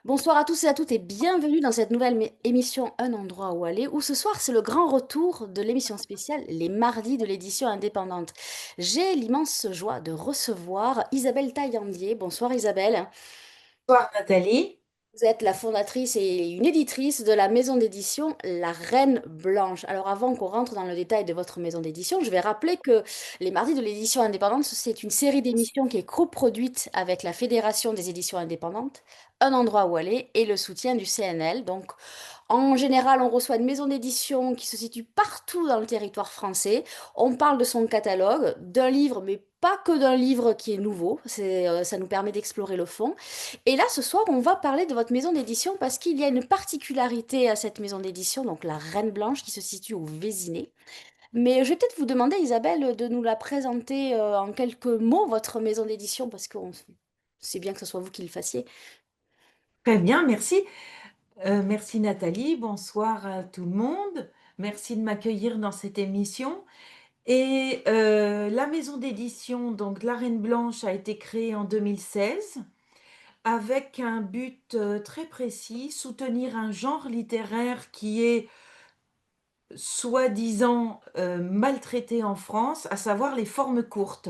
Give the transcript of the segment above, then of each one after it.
Bonsoir à tous et à toutes et bienvenue dans cette nouvelle émission Un endroit où aller, où ce soir c'est le grand retour de l'émission spéciale Les Mardis de l'édition indépendante. J'ai l'immense joie de recevoir Isabelle Taillandier. Bonsoir Isabelle. Bonsoir Nathalie. Vous êtes la fondatrice et une éditrice de la maison d'édition La Reine Blanche. Alors avant qu'on rentre dans le détail de votre maison d'édition, je vais rappeler que Les Mardis de l'édition indépendante, c'est une série d'émissions qui est coproduite avec la Fédération des éditions indépendantes, Un endroit où aller et le soutien du CNL. Donc en général, on reçoit une maison d'édition qui se situe partout dans le territoire français. On parle de son catalogue, d'un livre, mais pas que d'un livre qui est nouveau. Ça nous permet d'explorer le fond. Et là, ce soir, on va parler de votre maison d'édition parce qu'il y a une particularité à cette maison d'édition, donc la Reine Blanche, qui se situe au Vésiné. Mais je vais peut-être vous demander, Isabelle, de nous la présenter en quelques mots, votre maison d'édition, parce que c'est bien que ce soit vous qui le fassiez. Très bien, merci. Merci Nathalie. Bonsoir à tout le monde. Merci de m'accueillir dans cette émission. Et la maison d'édition, donc La Reine Blanche, a été créée en 2016 avec un but très précis, soutenir un genre littéraire qui est soi-disant maltraité en France, à savoir les formes courtes.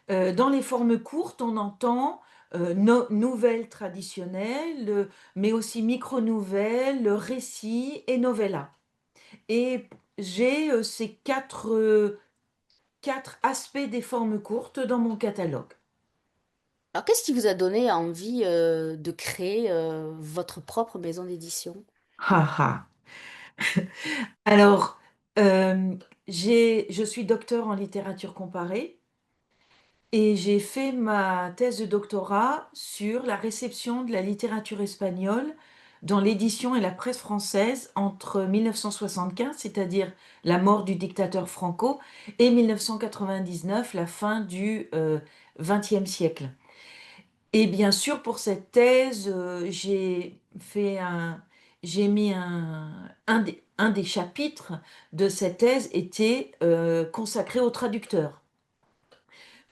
Dans les formes courtes, on entend nouvelles traditionnelles, mais aussi micro-nouvelles, récits et novellas. Et j'ai ces quatre aspects des formes courtes dans mon catalogue. Alors, qu'est-ce qui vous a donné envie de créer votre propre maison d'édition? Haha. Alors, euh, je suis docteur en littérature comparée. Et j'ai fait ma thèse de doctorat sur la réception de la littérature espagnole dans l'édition et la presse française entre 1975, c'est-à-dire la mort du dictateur Franco, et 1999, la fin du XXe siècle. Et bien sûr, pour cette thèse, j'ai mis un des chapitres de cette thèse était consacré aux traducteurs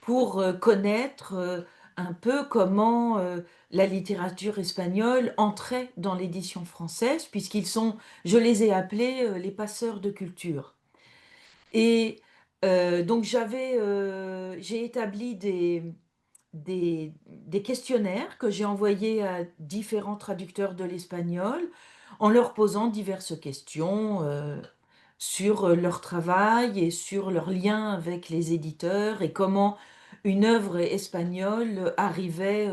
pour connaître un peu comment la littérature espagnole entrait dans l'édition française, puisqu'ils sont, je les ai appelés les passeurs de culture. Et donc j'ai établi des questionnaires que j'ai envoyés à différents traducteurs de l'espagnol en leur posant diverses questions sur leur travail et sur leur lien avec les éditeurs et comment une œuvre espagnole arrivait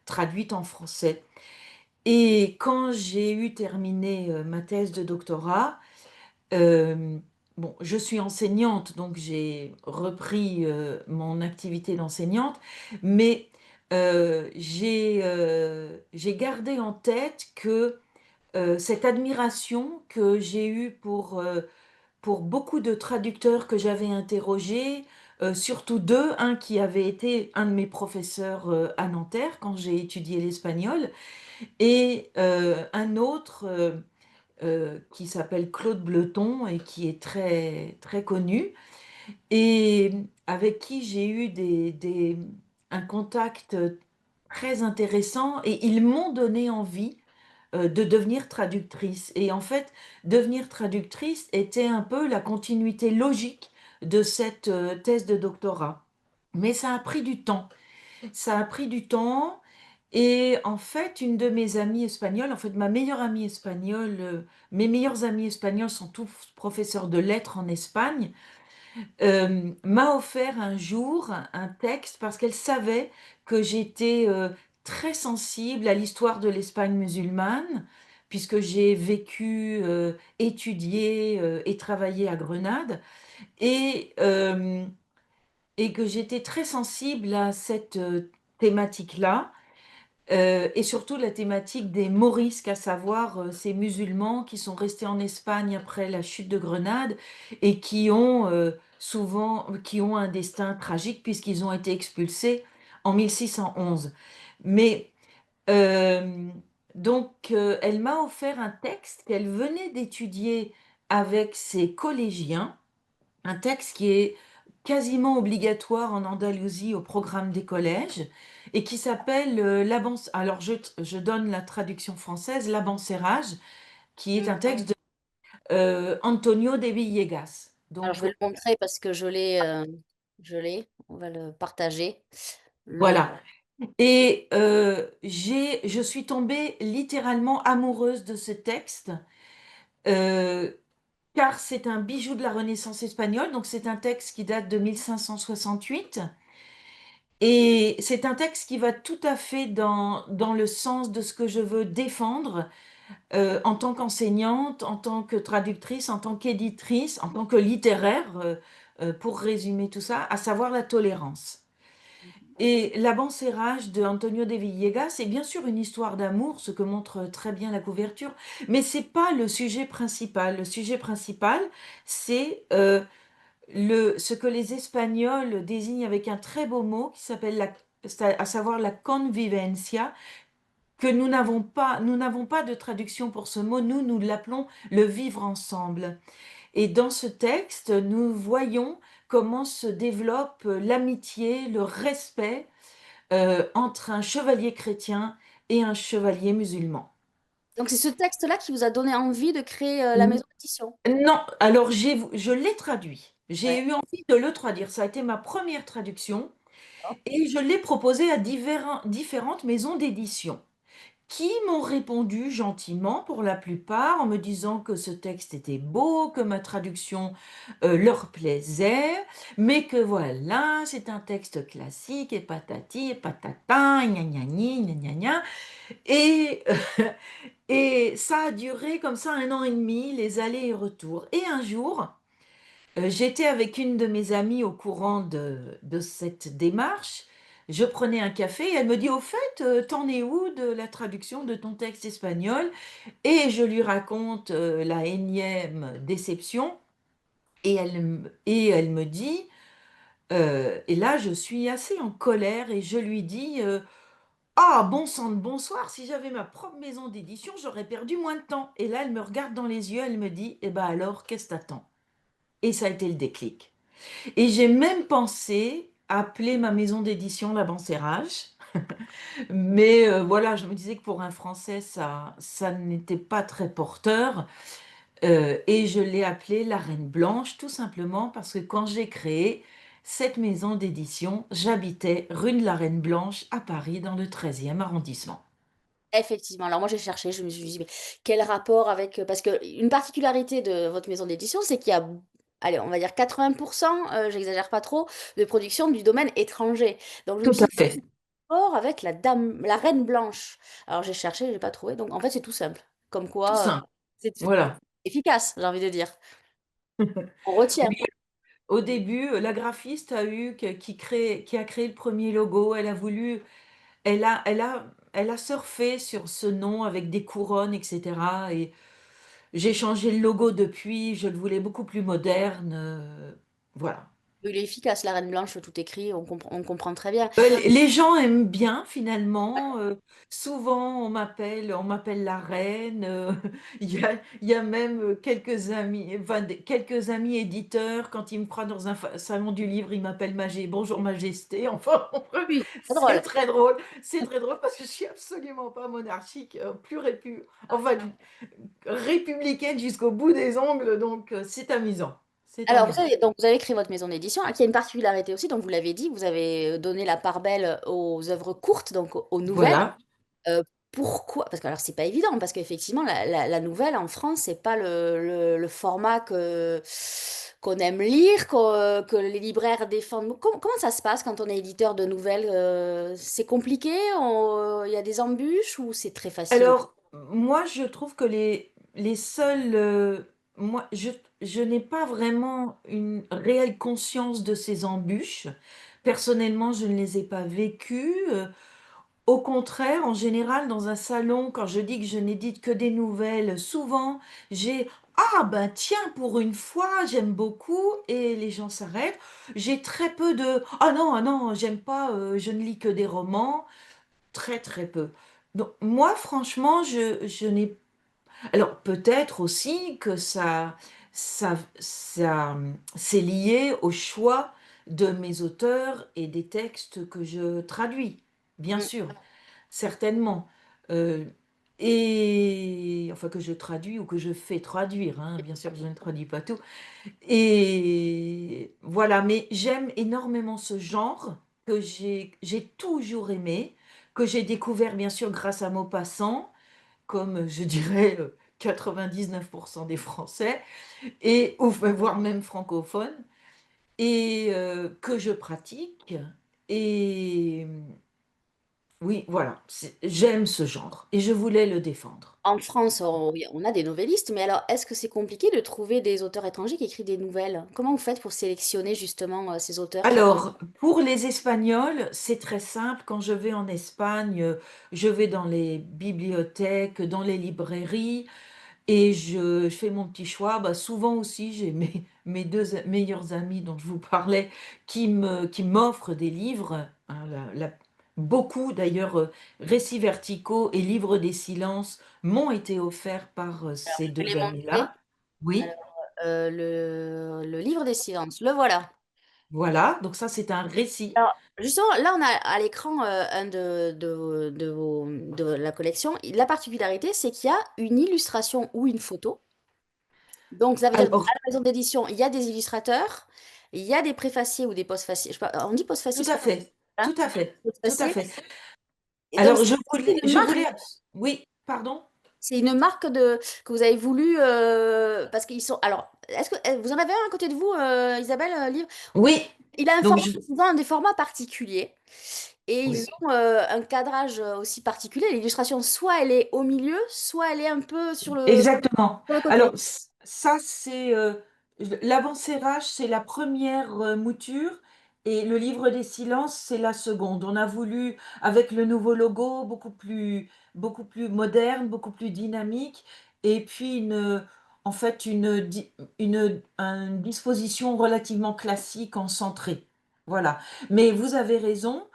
traduite en français. Et quand j'ai eu terminé ma thèse de doctorat, euh, bon, je suis enseignante, donc j'ai repris mon activité d'enseignante, mais j'ai gardé en tête que cette admiration que j'ai eue pour beaucoup de traducteurs que j'avais interrogés, surtout deux, un qui avait été un de mes professeurs à Nanterre quand j'ai étudié l'espagnol, et un autre qui s'appelle Claude Bleton et qui est très, très connu, et avec qui j'ai eu un contact très intéressant, et ils m'ont donné envie de devenir traductrice. Et en fait, devenir traductrice était un peu la continuité logique de cette thèse de doctorat. Mais ça a pris du temps. Ça a pris du temps. Et en fait, une de mes amies espagnoles, en fait, ma meilleure amie espagnole, mes meilleurs amis espagnols sont tous professeurs de lettres en Espagne, m'a offert un jour un texte parce qu'elle savait que j'étais très sensible à l'histoire de l'Espagne musulmane, puisque j'ai vécu, étudié et travaillé à Grenade, et, euh, et que j'étais très sensible à cette thématique-là. Et surtout la thématique des morisques, à savoir ces musulmans qui sont restés en Espagne après la chute de Grenade et qui ont qui ont un destin tragique puisqu'ils ont été expulsés en 1611. Mais euh, elle m'a offert un texte qu'elle venait d'étudier avec ses collégiens, un texte qui est quasiment obligatoire en Andalousie au programme des collèges et qui s'appelle alors je donne la traduction française, L'Abencérage, qui est un Mhm. texte de Antonio de Villegas. Alors, je Donc vais le montrer parce que je l'ai. On va le partager. Le... voilà. Et je suis tombée littéralement amoureuse de ce texte, euh, car c'est un bijou de la Renaissance espagnole. Donc c'est un texte qui date de 1568. Et c'est un texte qui va tout à fait dans le sens de ce que je veux défendre en tant qu'enseignante, en tant que traductrice, en tant qu'éditrice, en tant que littéraire, pour résumer tout ça, à savoir la tolérance. Et l'Abencérage de Antonio de Villegas, c'est bien sûr une histoire d'amour, ce que montre très bien la couverture, mais c'est pas le sujet principal. Le sujet principal, c'est ce que les Espagnols désignent avec un très beau mot qui s'appelle à savoir la convivencia, que nous n'avons pas de traduction pour ce mot, nous l'appelons le vivre ensemble. Et dans ce texte, nous voyons comment se développe l'amitié, le respect entre un chevalier chrétien et un chevalier musulman. Donc, c'est ce texte-là qui vous a donné envie de créer la N- maison d'édition. Non, alors je l'ai traduit. J'ai Ouais. eu envie de le traduire. Ça a été ma première traduction D'accord. et je l'ai proposé à différentes maisons d'édition, qui m'ont répondu gentiment pour la plupart en me disant que ce texte était beau, que ma traduction leur plaisait, mais que voilà, c'est un texte classique et patati et patata, gna gna gna gna gna gna. Et, et ça a duré comme ça 1 an et demi, les allers et retours. Et un jour, j'étais avec une de mes amies au courant de cette démarche. Je prenais un café et elle me dit, au fait, t'en es où de la traduction de ton texte espagnol? Et je lui raconte la énième déception et elle me dit, et là je suis assez en colère et je lui dis, ah, bon sang de bonsoir, si j'avais ma propre maison d'édition, j'aurais perdu moins de temps. Et là elle me regarde dans les yeux, elle me dit, eh ben alors, qu'est-ce que t'attends? Et ça a été le déclic. Et j'ai même pensé appeler ma maison d'édition L'Abencérage. Mais voilà, je me disais que pour un Français, ça n'était pas très porteur. Et je l'ai appelée La Reine Blanche, tout simplement parce que quand j'ai créé cette maison d'édition, j'habitais rue de la Reine Blanche à Paris, dans le 13e arrondissement. Effectivement. Alors, moi, j'ai cherché, je me suis dit, mais quel rapport avec... Parce que une particularité de votre maison d'édition, c'est qu'il y a, allez, on va dire 80%, j'exagère pas trop, de production du domaine étranger. Donc, je me Tout suis à dit, quel fait. rapport avec la Reine Blanche? Alors, j'ai cherché, j'ai pas trouvé. Donc, en fait, c'est tout simple. Comme Tout quoi, simple. c'est Voilà. efficace, j'ai envie de dire. On retient. Oui, au début, la graphiste qui a créé le premier logo, elle a voulu, elle a surfé sur ce nom avec des couronnes, etc. Et j'ai changé le logo depuis, je le voulais beaucoup plus moderne. Voilà. Il est efficace, la Reine Blanche, tout écrit, on comprend très bien. Les gens aiment bien finalement. Souvent, on m'appelle la reine. Il y a même quelques amis, enfin, quelques amis éditeurs. Quand ils me croient dans un salon du livre, ils m'appellent Bonjour Majesté. Enfin, Oui, c'est c'est drôle. très drôle. C'est très drôle parce que je suis absolument pas monarchique, enfin, républicaine jusqu'au bout des ongles. Donc, c'est amusant. C'est Alors, amusant. vous avez créé votre maison d'édition, qui a une particularité aussi, donc vous l'avez dit, vous avez donné la part belle aux œuvres courtes, donc aux nouvelles. Voilà. Euh, Pourquoi? Parce que alors c'est pas évident, parce qu'effectivement la nouvelle en France c'est pas le format qu'on aime lire, que les libraires défendent. Comment ça se passe quand on est éditeur de nouvelles? C'est compliqué? Il y a des embûches ou c'est très facile? Alors, moi, je trouve que les seuls... moi, je n'ai pas vraiment une réelle conscience de ces embûches. Personnellement, je ne les ai pas vécues. Au contraire, en général, dans un salon, quand je dis que je n'édite que des nouvelles, souvent, j'ai... Ah ben tiens, pour une fois, j'aime beaucoup et les gens s'arrêtent. J'ai très peu de... Ah non, j'aime pas, je ne lis que des romans. Très, très peu. Donc, moi, franchement, je n'ai... Alors, peut-être aussi que c'est lié au choix de mes auteurs et des textes que je traduis, bien Mm. sûr, certainement. Heu et enfin que je traduis ou que je fais traduire, hein, bien sûr, je ne traduis pas tout et voilà, mais j'aime énormément ce genre que j'ai toujours aimé, que j'ai découvert bien sûr grâce à Maupassant, comme je dirais, 99 des Français et ou enfin, voire même francophones et que je pratique et oui, voilà, j'aime ce genre et je voulais le défendre. En France, oui, on a des novellistes, mais alors, est-ce que c'est compliqué de trouver des auteurs étrangers qui écrivent des nouvelles? Comment vous faites pour sélectionner justement ces auteurs qui... Alors, pour les Espagnols, c'est très simple. Quand je vais en Espagne, je vais dans les bibliothèques, dans les librairies et je fais mon petit choix. Bah, souvent aussi, j'ai mes deux meilleurs amis dont je vous parlais qui m'offrent des livres, hein, beaucoup d'ailleurs, Récits verticaux et Livres des silences m'ont été offerts par Alors, ces je vais deux les montrer. amis-là. Alors, Oui, le livre des silences, le voilà. voilà. Donc ça, c'est un récit. Alors, justement, là, on a à l'écran un de la collection. La particularité, c'est qu'il y a une illustration ou une photo. Donc, ça veut dire qu'à Alors, la maison d'édition, il y a des illustrateurs, il y a des préfaciers ou des postfaciers. Je sais pas, on dit postfacier, tout je à crois. fait, Hein, tout à fait, tout à postfacier. fait. Et donc, Alors, c'est une je marque. voulais, oui, pardon? C'est une marque que vous avez voulu parce qu'ils sont. Alors, est-ce que vous en avez un à côté de vous, Isabelle, livre? Oui, Il a un donc format, ils ont un des formats particuliers et ils oui, ont un cadrage aussi particulier. L'illustration, soit elle est au milieu, soit elle est un peu exactement. sur le Alors, côté. ça, c'est l'avant-serrage, c'est la première mouture et le livre des silences, c'est la seconde. On a voulu, avec le nouveau logo, beaucoup plus moderne, beaucoup plus dynamique, et puis en fait, une disposition relativement classique en centré. Voilà. Mais vous avez raison.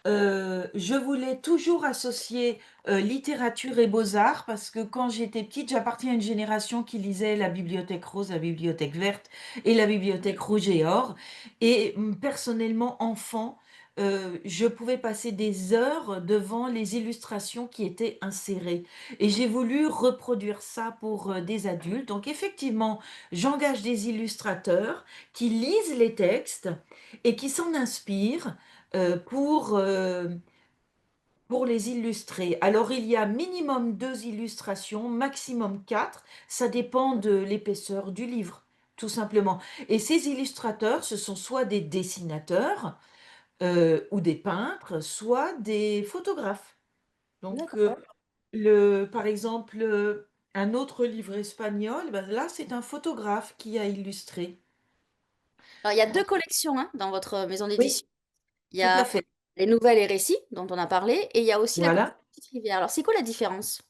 Je voulais toujours associer littérature et beaux-arts parce que quand j'étais petite, j'appartiens à une génération qui lisait la Bibliothèque rose, la Bibliothèque verte et la Bibliothèque rouge et or. Et personnellement, enfant, je pouvais passer des heures devant les illustrations qui étaient insérées. Et j'ai voulu reproduire ça pour des adultes. Donc effectivement, j'engage des illustrateurs qui lisent les textes et qui s'en inspirent pour les illustrer. Alors il y a minimum 2 illustrations, maximum 4, ça dépend de l'épaisseur du livre, tout simplement. Et ces illustrateurs, ce sont soit des dessinateurs ou des peintres, soit des photographes. Donc D'accord. par exemple, un autre livre espagnol, ben là c'est un photographe qui a illustré. Alors, il y a deux collections hein, dans votre maison Oui, d'édition. Il y tout à a fait. les nouvelles et récits dont on a parlé et il y a aussi la collection Voilà. Petite Rivière. Alors, c'est quoi la différence?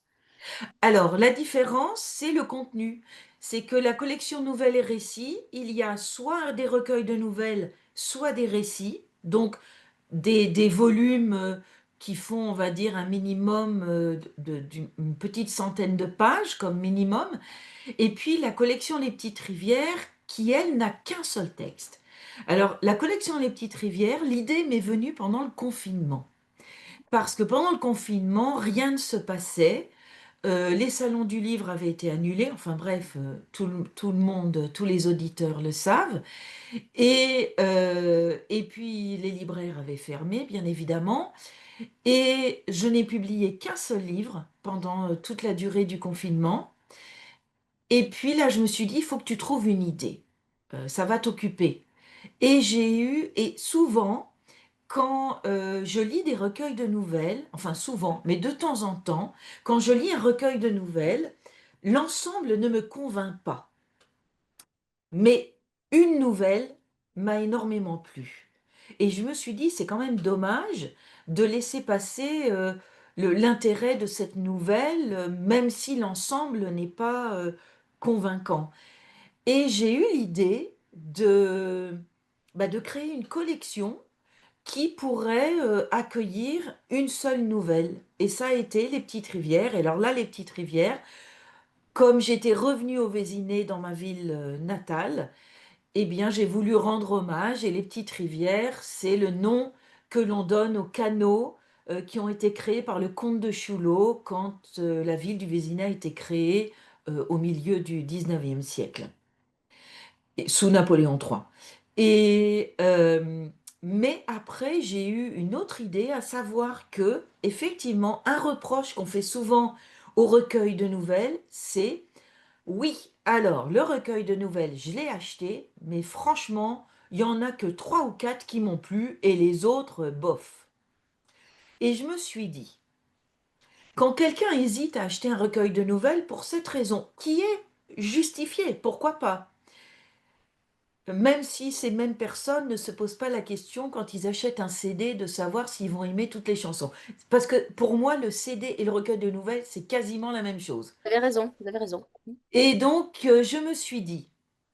Alors, la différence, c'est le contenu. C'est que la collection Nouvelles et récits, il y a soit des recueils de nouvelles, soit des récits, donc des volumes qui font, on va dire, un minimum d'une petite centaine de pages comme minimum, et puis la collection Les Petites Rivières, qui, elle, n'a qu'un seul texte. Alors, la collection Les Petites Rivières, l'idée m'est venue pendant le confinement. Parce que pendant le confinement, rien ne se passait. Les salons du livre avaient été annulés, enfin bref, tout le monde, tous les auditeurs le savent. Et puis les libraires avaient fermé, bien évidemment. Et je n'ai publié qu'un seul livre pendant toute la durée du confinement. Et puis là, je me suis dit, il faut que tu trouves une idée. Ça va t'occuper. Et souvent, quand je lis des recueils de nouvelles, enfin souvent, mais de temps en temps, quand je lis un recueil de nouvelles, l'ensemble ne me convainc pas. Mais une nouvelle m'a énormément plu. Et je me suis dit, c'est quand même dommage de laisser passer l'intérêt de cette nouvelle, même si l'ensemble n'est pas convaincant. Et j'ai eu l'idée de créer une collection qui pourrait accueillir une seule nouvelle. Et ça a été Les Petites Rivières. Et alors là, Les Petites Rivières, comme j'étais revenue au Vésinet dans ma ville natale, eh bien, j'ai voulu rendre hommage et les petites rivières, c'est le nom que l'on donne aux canaux qui ont été créés par le comte de Chouleau quand la ville du Vésinet a été créée au milieu du 19e siècle, sous Napoléon III. Et, mais après, j'ai eu une autre idée, à savoir que, effectivement, un reproche qu'on fait souvent au recueil de nouvelles, c'est oui, alors le recueil de nouvelles, je l'ai acheté, mais franchement, il y en a que trois ou quatre qui m'ont plu et les autres, bof. Et je me suis dit, quand quelqu'un hésite à acheter un recueil de nouvelles pour cette raison, qui est justifiée, pourquoi pas? Même si ces mêmes personnes ne se posent pas la question quand ils achètent un CD de savoir s'ils vont aimer toutes les chansons. Parce que pour moi, le CD et le recueil de nouvelles, c'est quasiment la même chose. Vous avez raison, vous avez raison. Et donc, je me suis dit,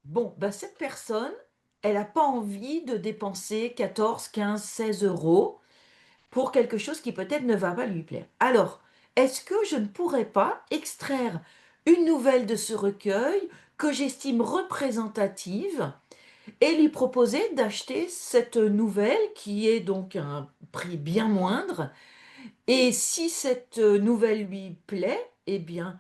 bon, bah, cette personne, elle n'a pas envie de dépenser 14, 15, 16 euros pour quelque chose qui peut-être ne va pas lui plaire. Alors, est-ce que je ne pourrais pas extraire une nouvelle de ce recueil que j'estime représentative et lui proposer d'acheter cette nouvelle qui est donc à un prix bien moindre? Et si cette nouvelle lui plaît, eh bien,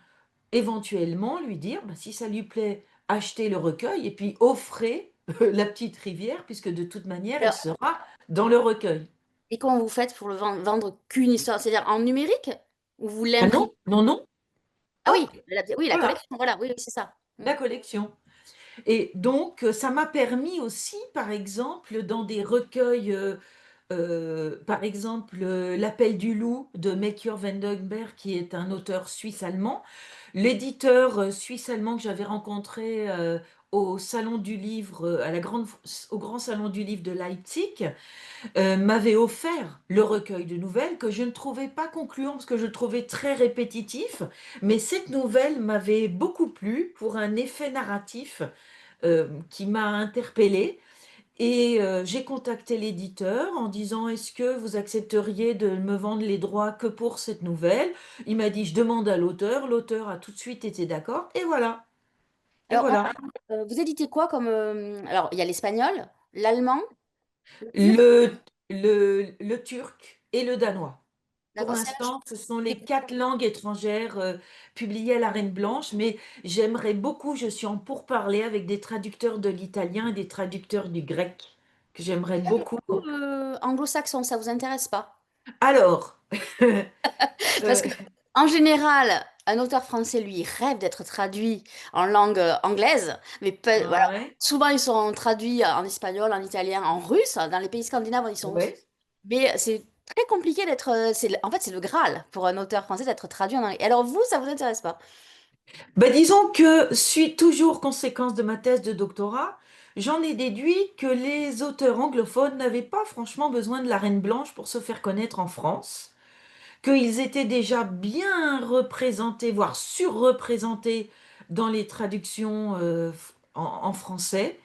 éventuellement lui dire, bah, si ça lui plaît, achetez le recueil et puis offrez la petite rivière, puisque de toute manière, elle Alors, sera dans le recueil. et comment vous faites pour le vendre qu'une histoire? C'est-à-dire en numérique? Ou vous Ah non, l'imprimez? non, non, Ah oui, hop, oui, la voilà, collection, voilà, oui, oui, c'est ça. Mm. la collection. Et donc, ça m'a permis aussi, par exemple, dans des recueils, par exemple, L'Appel du loup de Melchior Wendenberg, qui est un auteur suisse-allemand. L'éditeur suisse-allemand que j'avais rencontré au Salon du Livre, au Grand Salon du Livre de Leipzig, m'avait offert le recueil de nouvelles que je ne trouvais pas concluant parce que je le trouvais très répétitif, mais cette nouvelle m'avait beaucoup plu pour un effet narratif qui m'a interpellée. Et j'ai contacté l'éditeur en disant, est-ce que vous accepteriez de me vendre les droits que pour cette nouvelle? Il m'a dit, je demande à l'auteur. L'auteur a tout de suite été d'accord. Et voilà. Et Alors, voilà. vous éditez quoi comme... alors, il y a l'espagnol, l'allemand, le turc. Le, le turc et le danois. Pour D'accord, l'instant, ce sont les c'est- 4 langues étrangères publiées à la Reine Blanche, mais j'aimerais beaucoup, je suis en pourparlers avec des traducteurs de l'italien et des traducteurs du grec, que j'aimerais beaucoup. anglo-saxon, ça vous intéresse pas? Alors, Parce euh, que, en général, un auteur français, lui, rêve d'être traduit en langue anglaise, mais voilà. ouais, Souvent, ils sont traduits en espagnol, en italien, en russe. Dans les pays scandinaves, ils sont aussi. ouais. Mais c'est très compliqué d'être. En fait, c'est le Graal pour un auteur français d'être traduit en anglais. Et alors, vous, ça vous intéresse pas? Ben, disons que, suite toujours conséquence de ma thèse de doctorat, j'en ai déduit que les auteurs anglophones n'avaient pas franchement besoin de la Reine Blanche pour se faire connaître en France, qu'ils étaient déjà bien représentés, voire surreprésentés dans les traductions en français.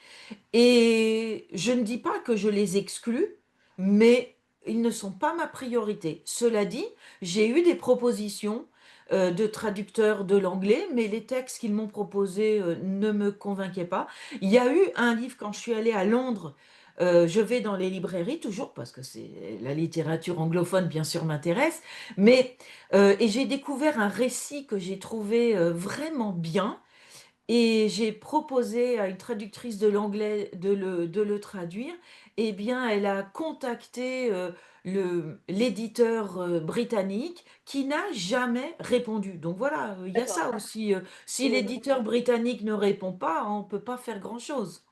Et je ne dis pas que je les exclus, mais ils ne sont pas ma priorité. Cela dit, j'ai eu des propositions de traducteurs de l'anglais, mais les textes qu'ils m'ont proposés ne me convainquaient pas. Il y a eu un livre quand je suis allée à Londres. Je vais dans les librairies toujours parce que c'est la littérature anglophone bien sûr m'intéresse, mais et j'ai découvert un récit que j'ai trouvé vraiment bien et j'ai proposé à une traductrice de l'anglais de le traduire. Eh bien, elle a contacté l'éditeur britannique qui n'a jamais répondu. Donc voilà, il y a D'accord. ça aussi. Si Et, l'éditeur britannique ne répond pas, on ne peut pas faire grand-chose.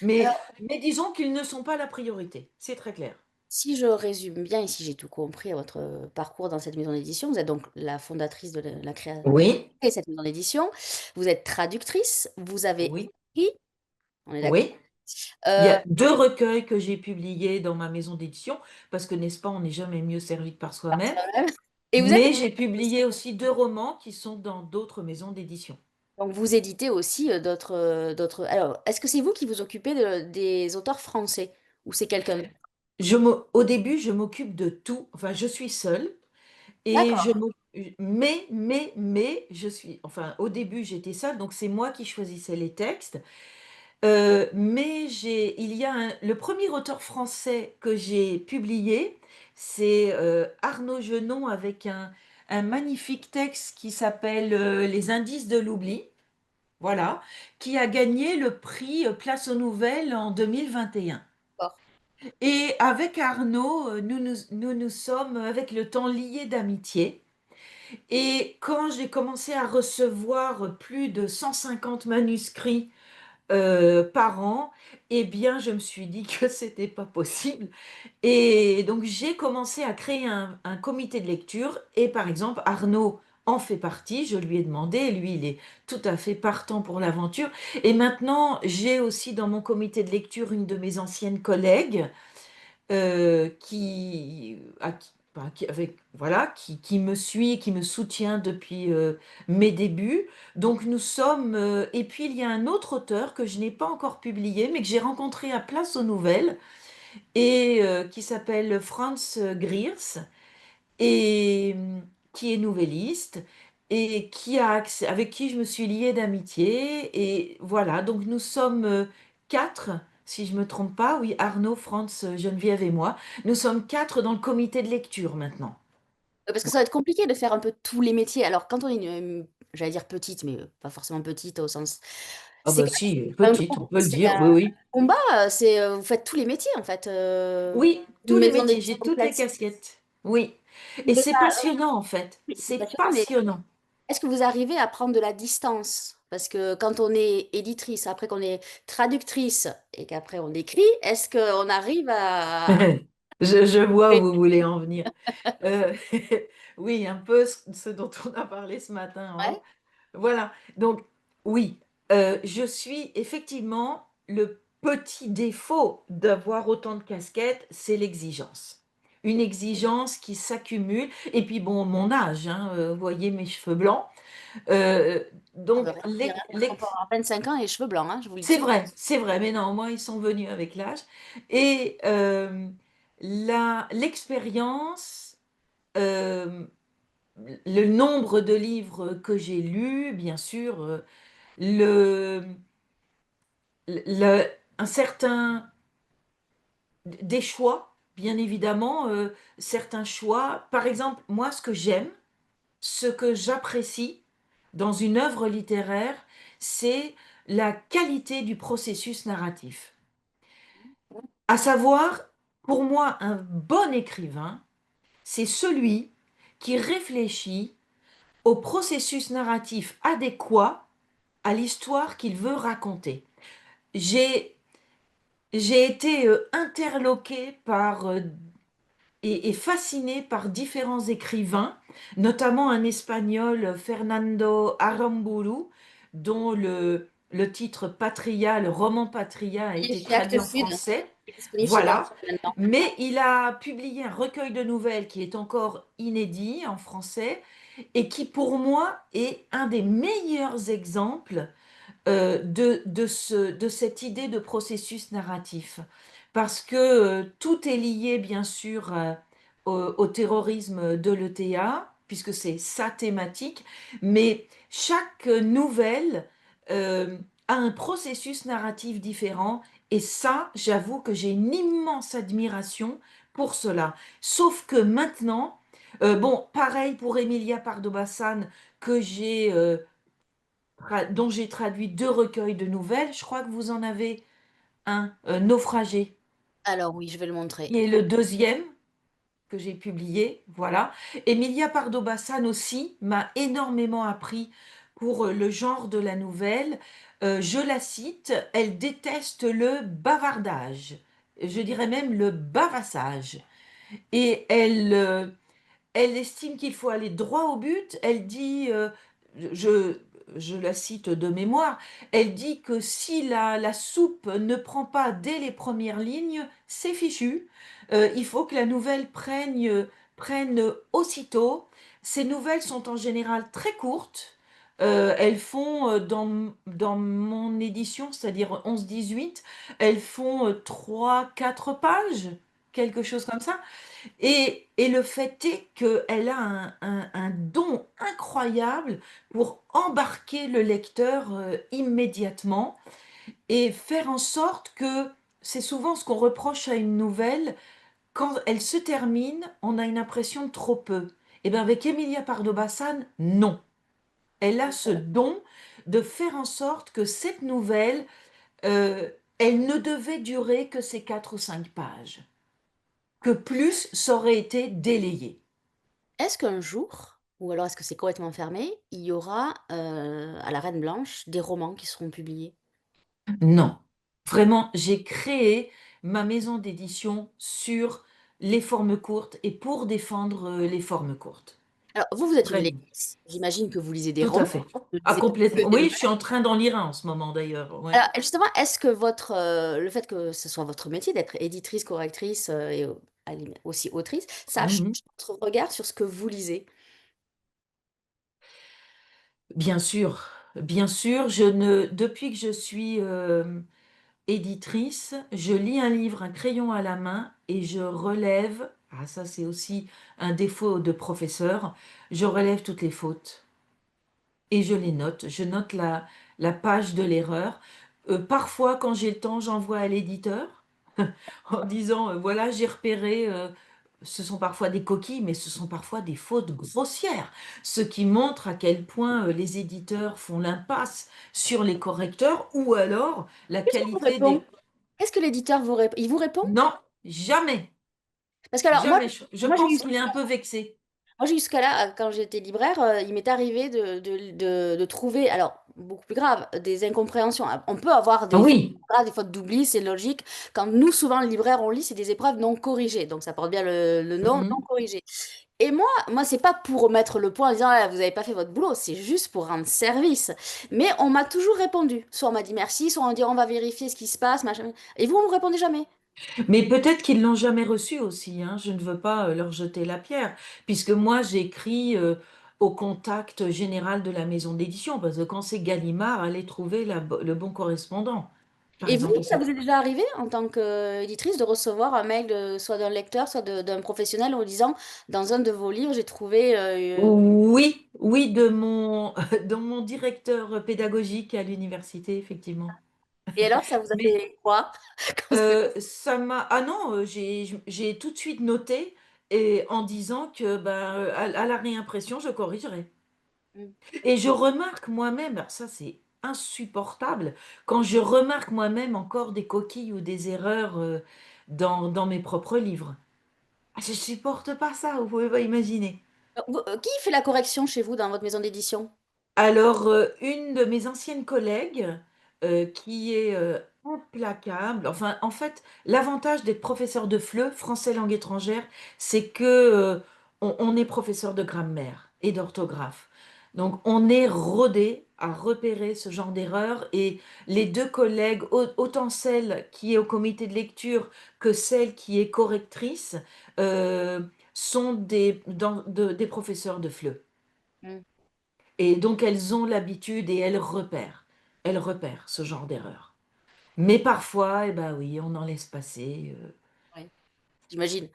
Mais, alors, mais disons qu'ils ne sont pas la priorité. C'est très clair. si je résume bien et si j'ai tout compris à votre parcours dans cette maison d'édition, vous êtes donc la fondatrice de la création Oui, de cette maison d'édition. Vous êtes traductrice, vous avez oui, écrit, on est d'accord? oui. Il y Euh, a 2 recueils que j'ai publiés dans ma maison d'édition, parce que n'est-ce pas, on n'est jamais mieux servi que par soi-même. et vous êtes Mais j'ai publié aussi 2 romans qui sont dans d'autres maisons d'édition. donc vous éditez aussi d'autres. Alors, est-ce que c'est vous qui vous occupez des auteurs français ou c'est quelqu'un d'autre? Au début, je m'occupe de tout. Enfin, je suis seule. Et je D'accord. me je suis enfin, au début, j'étais seule, donc c'est moi qui choisissais les textes. Mais il y a le premier auteur français que j'ai publié, c'est Arnaud Genon avec un magnifique texte qui s'appelle Les indices de l'oubli, voilà, qui a gagné le prix Place aux Nouvelles en 2021. D'accord. Et avec Arnaud, nous sommes avec le temps liés d'amitié. Et quand j'ai commencé à recevoir plus de 150 manuscrits par an, eh bien, je me suis dit que c'était pas possible. Et donc, j'ai commencé à créer un comité de lecture. Et par exemple, Arnaud en fait partie. Je lui ai demandé. Lui, il est tout à fait partant pour l'aventure. Et maintenant, j'ai aussi dans mon comité de lecture une de mes anciennes collègues voilà, qui me suit, qui me soutient depuis mes débuts. Donc nous sommes, et puis il y a un autre auteur que je n'ai pas encore publié, mais que j'ai rencontré à Place aux Nouvelles, et qui s'appelle Franz Griers, et qui est nouvelliste, et avec qui je me suis liée d'amitié. Et voilà, donc nous sommes quatre, si je me trompe pas, oui, Arnaud, Franz, Geneviève et moi. Nous sommes quatre dans le comité de lecture maintenant. Parce que ça va être compliqué de faire un peu tous les métiers. Alors, quand on est j'allais dire petite, mais pas forcément petite au sens. Ah C'est bah quand si, même un petite, on peut le c'est dire, un oui, oui. combat. Vous faites tous les métiers, en fait. Oui, tous Une les maison métiers, d'édition j'ai toutes les classique. casquettes. Oui. Vous Et pouvez c'est pas, passionnant en fait. oui, c'est C'est passionnant, mais passionnant. est-ce que vous arrivez à prendre de la distance? Parce que quand on est éditrice, après qu'on est traductrice et qu'après on écrit, est-ce qu'on arrive à... Je vois où vous voulez en venir. Euh, oui, un peu ce dont on a parlé ce matin en off. Ouais. Voilà. Donc, oui, je suis effectivement le petit défaut d'avoir autant de casquettes, c'est l'exigence. Une exigence qui s'accumule. Et puis, bon, mon âge, hein, vous voyez mes cheveux blancs. Euh, On veut donc, rien dire, hein, parce qu'on peut avoir 25 ans et les cheveux blancs, hein, je vous le dis. c'est vrai, mais non, moi, ils sont venus avec l'âge. Et l'expérience, euh, le nombre de livres que j'ai lus, bien sûr, le, le- un certain, des choix, bien évidemment, certains choix. Par exemple, moi, ce que j'aime, ce que j'apprécie dans une œuvre littéraire, c'est la qualité du processus narratif. À savoir, pour moi, un bon écrivain, c'est celui qui réfléchit au processus narratif adéquat à l'histoire qu'il veut raconter. J'ai j'ai été interloquée et fascinée par différents écrivains, notamment un espagnol, Fernando Aramburu, dont le titre Patria, le roman Patria, a Et été chez Actes traduit en Sud, français. qui est disponible chez Voilà. Verdier maintenant. Mais il a publié un recueil de nouvelles qui est encore inédit en français et qui, pour moi, est un des meilleurs exemples de cette idée de processus narratif. Parce que tout est lié, bien sûr, au terrorisme de l'ETA, puisque c'est sa thématique, mais chaque nouvelle a un processus narratif différent, et ça, j'avoue que j'ai une immense admiration pour cela. Sauf que maintenant, bon, pareil pour Emilia Pardo Bazán, dont j'ai traduit deux recueils de nouvelles. Je crois que vous en avez un, Naufragé, Alors oui, je vais le montrer. qui est le deuxième que j'ai publié. Voilà. Emilia Pardo Bazán aussi m'a énormément appris pour le genre de la nouvelle. Je la cite, elle déteste le bavardage. Je dirais même le bavassage. Et elle estime qu'il faut aller droit au but. Elle dit, je, je la cite de mémoire, elle dit que si la soupe ne prend pas dès les premières lignes, c'est fichu. Il faut que la nouvelle prenne aussitôt. Ces nouvelles sont en général très courtes. Elles font, dans mon édition, c'est-à-dire 11-18, elles font 3-4 pages. quelque chose comme ça. Et le fait est qu'elle a un don incroyable pour embarquer le lecteur immédiatement et faire en sorte que c'est souvent ce qu'on reproche à une nouvelle, quand elle se termine, on a une impression de trop peu. Et bien avec Emilia Pardo Bazán, non. Elle a ce don de faire en sorte que cette nouvelle, euh, elle ne devait durer que ces 4 ou 5 pages. Que plus, ça aurait été délayé. Est-ce qu'un jour, ou alors est-ce que c'est complètement fermé, il y aura à la Reine Blanche des romans qui seront publiés? Non. Vraiment, j'ai créé ma maison d'édition sur les formes courtes et pour défendre les formes courtes. Alors, vous êtes une Vraiment. lectrice. J'imagine que vous lisez des Tout à romans. fait. Vous ne Ah, lisez pas que complètement. des Oui, je suis nouvelles. en train d'en lire un en ce moment d'ailleurs. Ouais. Alors, justement, est-ce que le fait que ce soit votre métier d'être éditrice, correctrice et aussi autrice, ça change Mhm. votre regard sur ce que vous lisez? Bien sûr, je ne, depuis que je suis éditrice, je lis un livre, un crayon à la main et je relève, ah ça c'est aussi un défaut de professeur, je relève toutes les fautes et je les note. Je note la page de l'erreur. Parfois, quand j'ai le temps, j'envoie à l'éditeur en disant, voilà, j'ai repéré, ce sont parfois des coquilles, mais ce sont parfois des fautes grossières, ce qui montre à quel point les éditeurs font l'impasse sur les correcteurs ou alors la Qu'est-ce qu'on vous qualité répond? des... Qu'est-ce que l'éditeur vous répond? Il vous répond? Non, jamais, Parce que alors, jamais. Je moi j'ai eu pense qu'il est un peu vexé. Moi, jusqu'à là, quand j'étais libraire, il m'est arrivé de trouver, alors beaucoup plus grave, des incompréhensions. On peut avoir Ah des fautes oui. graves, des fautes d'oubli, c'est logique. Quand nous, souvent, le libraire, on lit, c'est des épreuves non corrigées. Donc, ça porte bien le nom, non Mhm. corrigé. Et moi, c'est pas pour remettre le point en disant, ah, vous n'avez pas fait votre boulot, c'est juste pour rendre service. Mais on m'a toujours répondu. Soit on m'a dit merci, soit on m'a dit on va vérifier ce qui se passe, machin. Et vous, on ne répondez jamais. Mais peut-être qu'ils l'ont jamais reçu aussi, hein. Je ne veux pas leur jeter la pierre, puisque moi j'écris au contact général de la maison d'édition, parce que quand c'est Gallimard, allez trouver le bon correspondant. Par Et vous, exemple, ça vous est déjà arrivé en tant qu'éditrice de recevoir un mail soit d'un lecteur, soit d'un professionnel en disant, dans un de vos livres, j'ai trouvé... oui, oui, de mon directeur pédagogique à l'université, effectivement. Et alors, ça vous a Mais fait quoi? Quand c'est- ça m'a... Ah non, j'ai tout de suite noté et en disant que ben, à la réimpression, je corrigerai. Mm. Et je remarque moi-même, alors ça c'est insupportable, quand je remarque moi-même encore des coquilles ou des erreurs dans mes propres livres. Ah, je supporte pas ça, vous pouvez pas imaginer. Qui fait la correction chez vous dans votre maison d'édition? Alors, une de mes anciennes collègues, qui est implacable, enfin, en fait, l'avantage d'être professeur de FLE, français langue étrangère, c'est que on est professeur de grammaire et d'orthographe. Donc, on est rodé à repérer ce genre d'erreur et les deux collègues, autant celle qui est au comité de lecture que celle qui est correctrice, euh, sont des professeurs de FLE. Mm. Et donc elles ont l'habitude et elles repèrent ce genre d'erreur. Mais parfois, eh ben oui, on en laisse passer. Ouais, j'imagine.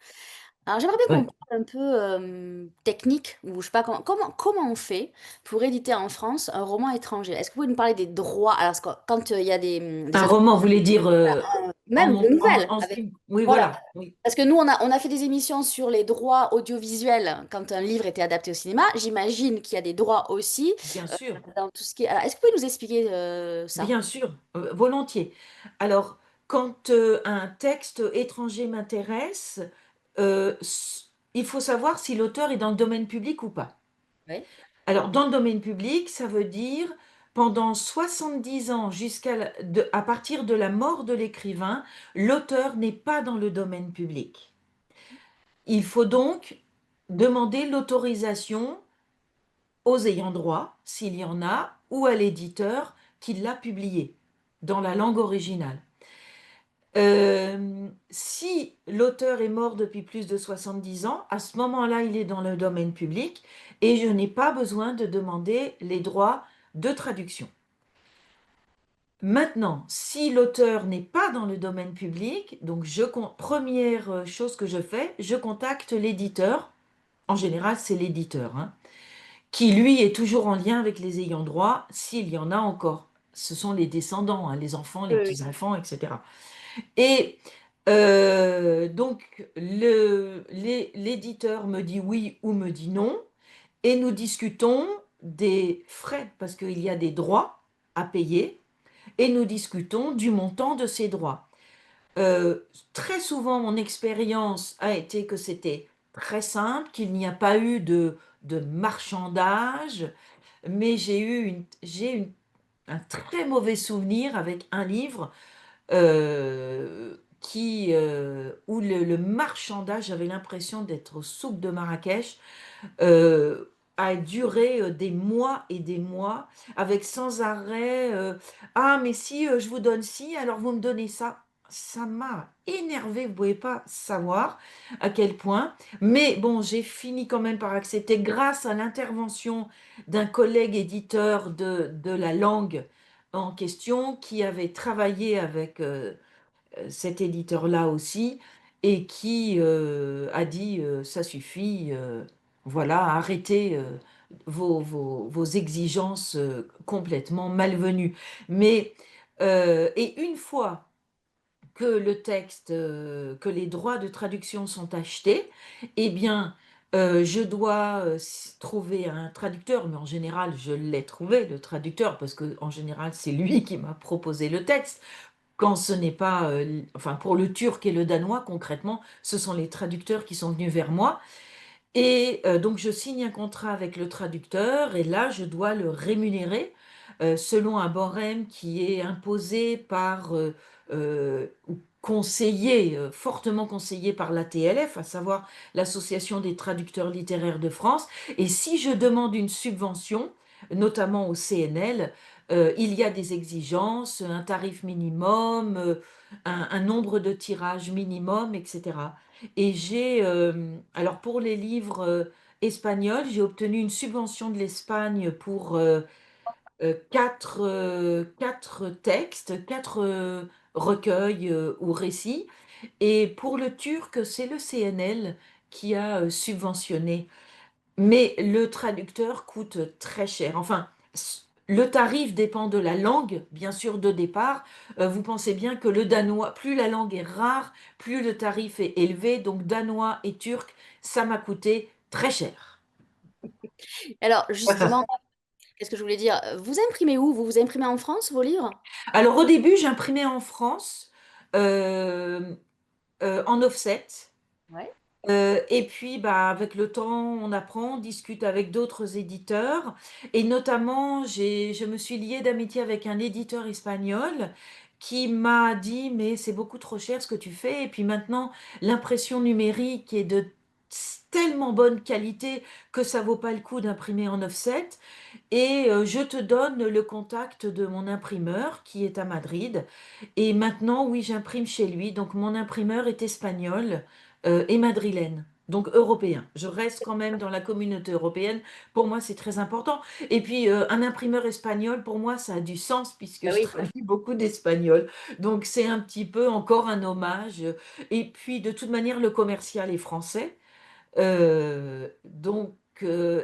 Alors, j'aimerais bien qu'on Ouais. parle un peu technique, ou je sais pas comment on fait pour éditer en France un roman étranger. Est-ce que vous pouvez nous parler des droits? Alors, parce que quand il y a des Un roman, vous voulez dire même de nouvelles, Oui, voilà. voilà. Oui, Parce que nous, on a fait des émissions sur les droits audiovisuels quand un livre était adapté au cinéma. J'imagine qu'il y a des droits aussi bien sûr, dans tout ce qui est... Alors, est-ce que vous pouvez nous expliquer ça? bien sûr, volontiers. Alors, quand un texte étranger m'intéresse, il faut savoir si l'auteur est dans le domaine public ou pas. Oui. Alors, dans le domaine public, ça veut dire pendant 70 ans, à partir de la mort de l'écrivain, l'auteur n'est pas dans le domaine public. Il faut donc demander l'autorisation aux ayants droit, s'il y en a, ou à l'éditeur qui l'a publié dans la langue originale. Si l'auteur est mort depuis plus de 70 ans, à ce moment-là, il est dans le domaine public et je n'ai pas besoin de demander les droits de traduction. Maintenant, si l'auteur n'est pas dans le domaine public, donc première chose que je fais, je contacte l'éditeur. En général, c'est l'éditeur, hein, qui lui est toujours en lien avec les ayants droit, s'il y en a encore. Ce sont les descendants, hein, les enfants, les Oui, oui. petits-enfants, etc. Et donc, l'éditeur me dit oui ou me dit non, et nous discutons des frais, parce qu'il y a des droits à payer, et nous discutons du montant de ces droits. Euh, Très souvent, mon expérience a été que c'était très simple, qu'il n'y a pas eu de marchandage, mais un très mauvais souvenir avec un livre où le marchandage, j'avais l'impression d'être au souk de Marrakech, euh, a duré des mois et des mois, avec sans arrêt ah, mais si je vous donne ci, alors vous me donnez ça. Ça m'a énervé, vous ne pouvez pas savoir à quel point. Mais bon, j'ai fini quand même par accepter grâce à l'intervention d'un collègue éditeur de la langue en question qui avait travaillé avec cet éditeur-là aussi, et qui a dit ça suffit, voilà, arrêtez vos exigences complètement malvenues. Mais, et une fois que le texte, que les droits de traduction sont achetés, eh bien, je dois trouver un traducteur, mais en général, je l'ai trouvé, le traducteur, parce que en général, c'est lui qui m'a proposé le texte. Quand ce n'est pas, enfin pour le turc et le danois, concrètement, ce sont les traducteurs qui sont venus vers moi. Et donc je signe un contrat avec le traducteur et là je dois le rémunérer selon un barème qui est imposé par ou conseillé, fortement conseillé par l'ATLF, à savoir l'Association des traducteurs littéraires de France. Et si je demande une subvention, notamment au CNL, il y a des exigences, un tarif minimum, un nombre de tirages minimum, etc. Et alors pour les livres espagnols, j'ai obtenu une subvention de l'Espagne pour quatre textes, quatre recueils ou récits. Et pour le turc, c'est le CNL qui a subventionné. Mais le traducteur coûte très cher. Enfin, le tarif dépend de la langue, bien sûr, de départ. Vous pensez bien que le danois, plus la langue est rare, plus le tarif est élevé. Donc, danois et turc, ça m'a coûté très cher. Alors, justement, qu'est-ce que je voulais dire? Vous imprimez où? Vous imprimez en France vos livres? Alors, au début, j'imprimais en France, euh, en offset. Ouais. Et puis, bah, avec le temps, on apprend, on discute avec d'autres éditeurs. Et notamment, je me suis liée d'amitié avec un éditeur espagnol qui m'a dit, mais c'est beaucoup trop cher ce que tu fais. Et puis maintenant, l'impression numérique est de tellement bonne qualité que ça vaut pas le coup d'imprimer en offset. Et je te donne le contact de mon imprimeur qui est à Madrid. Et maintenant, oui, j'imprime chez lui. Donc mon imprimeur est espagnol et madrilène. Donc européen. Je reste quand même dans la communauté européenne. Pour moi, c'est très important. Et puis, un imprimeur espagnol, pour moi, ça a du sens puisque Ah je oui. traduis beaucoup d'espagnol. Donc, c'est un petit peu encore un hommage. Et puis, de toute manière, le commercial est français. Et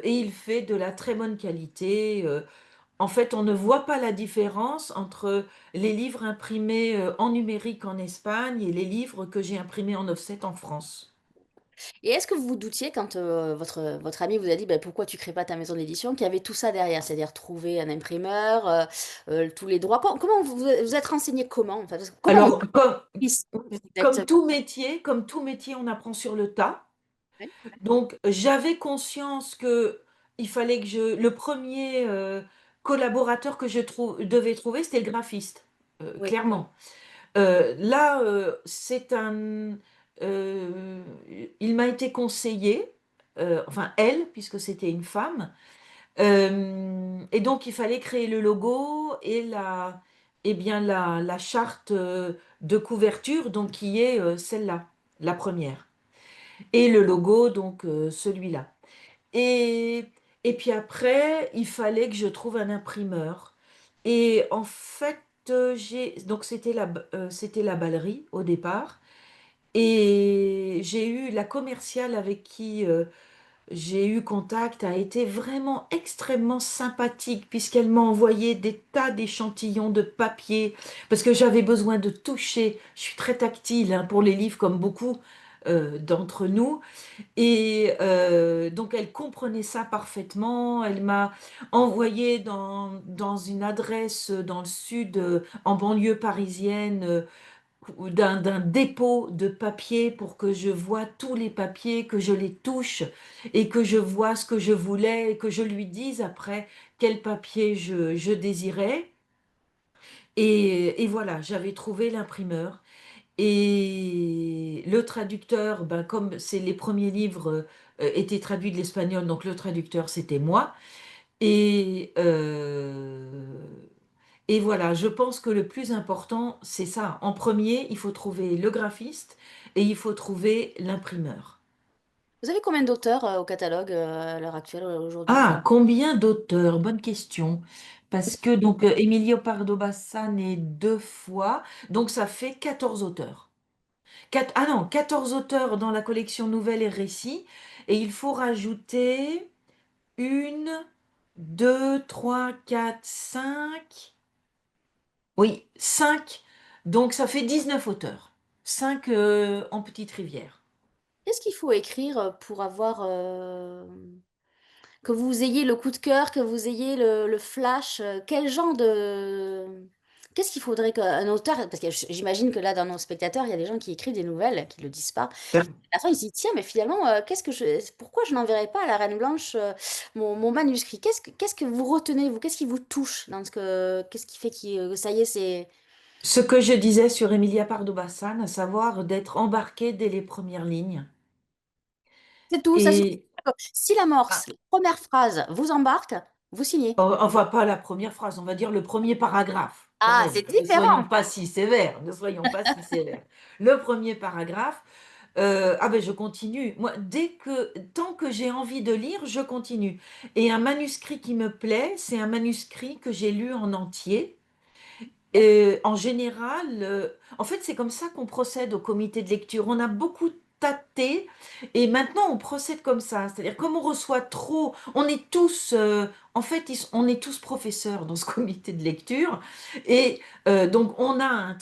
il fait de la très bonne qualité. En fait, on ne voit pas la différence entre les livres imprimés en numérique en Espagne et les livres que j'ai imprimés en offset en France. Et est-ce que vous vous doutiez quand votre ami vous a dit ben, pourquoi tu crées pas ta maison d'édition, qu'il y avait tout ça derrière, c'est-à-dire trouver un imprimeur, tous les droits. Comment vous êtes renseigné comment en fait? Parce que comment on Alors, exactement? comme tout métier, on apprend sur le tas. Ouais. Donc, j'avais conscience que il fallait que le premier collaborateur que devais trouver, c'était le graphiste, Oui. clairement. Là, euh, il m'a été conseillé, enfin elle, puisque c'était une femme, et donc il fallait créer le logo et eh bien la charte de couverture, donc qui est celle-là, la première, et le logo, donc celui-là. Et, et puis après, il fallait que je trouve un imprimeur. Et en fait, donc c'était la Ballerie au départ, et j'ai eu la commerciale avec qui j'ai eu contact a été vraiment extrêmement sympathique puisqu'elle m'a envoyé des tas d'échantillons de papier parce que j'avais besoin de toucher. Je suis très tactile hein, pour les livres comme beaucoup d'entre nous. Et donc elle comprenait ça parfaitement. Elle m'a envoyé dans une adresse dans le sud, en banlieue parisienne, d'un dépôt de papier pour que je vois tous les papiers, que je les touche et que je vois ce que je voulais et que je lui dise après quel papier je désirais. Et voilà, j'avais trouvé l'imprimeur. Et le traducteur, ben, comme c'est les premiers livres étaient traduits de l'espagnol, donc le traducteur c'était moi. Et, et voilà, je pense que le plus important, c'est ça. En premier, il faut trouver le graphiste et il faut trouver l'imprimeur. Vous avez combien d'auteurs au catalogue à l'heure actuelle, aujourd'hui? Ah, combien d'auteurs? Bonne question. Parce que donc Emilio Pardo Bazán est deux fois, donc ça fait 14 auteurs. Ah non, 14 auteurs dans la collection Nouvelles et Récits, et il faut rajouter une, deux, trois, quatre, cinq. Oui, 5. Donc ça fait 19 auteurs. 5 en Petite Rivière. Qu'est-ce qu'il faut écrire pour avoir que vous ayez le coup de cœur, que vous ayez le flash, quel genre de... Qu'est-ce qu'il faudrait qu'un auteur... Parce que j'imagine que là, dans nos spectateurs, il y a des gens qui écrivent des nouvelles, qui ne le disent pas. À la fin, ils se disent, tiens, mais finalement, pourquoi je n'enverrai pas à la Reine Blanche mon manuscrit? Qu'est-ce que vous retenez, vous? Qu'est-ce qui vous touche dans Qu'est-ce qui fait que ça y est, c'est... Ce que je disais sur Emilia Pardo Bazán, à savoir d'être embarqué dès les premières lignes. C'est tout, ça suffit. Et Si ah, l'amorce, la première phrase vous embarque, vous signez. enfin, pas la première phrase, on va dire le premier paragraphe, quand Ah, même. c'est Ne soyons différent. pas si sévères, ne soyons pas si sévères. Le premier paragraphe, ah ben je continue. Moi, tant que j'ai envie de lire, je continue. Et un manuscrit qui me plaît, c'est un manuscrit que j'ai lu en entier. En général, en fait, c'est comme ça qu'on procède au comité de lecture. On a beaucoup tâté et maintenant on procède comme ça. C'est-à-dire, comme on reçoit trop, on est tous, en fait, on est tous professeurs dans ce comité de lecture et donc on a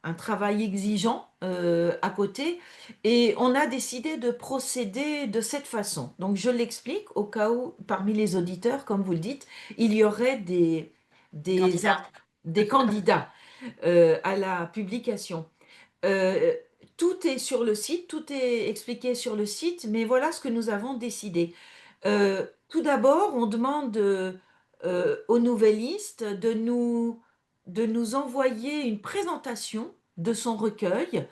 un travail exigeant à côté et on a décidé de procéder de cette façon. Donc je l'explique au cas où, parmi les auditeurs, comme vous le dites, il y aurait Les des, candidats. des candidats à la publication. Euh, Tout est sur le site, tout est expliqué sur le site, mais voilà ce que nous avons décidé. Tout d'abord, on demande aux nouvellistes de nous envoyer une présentation de son recueil,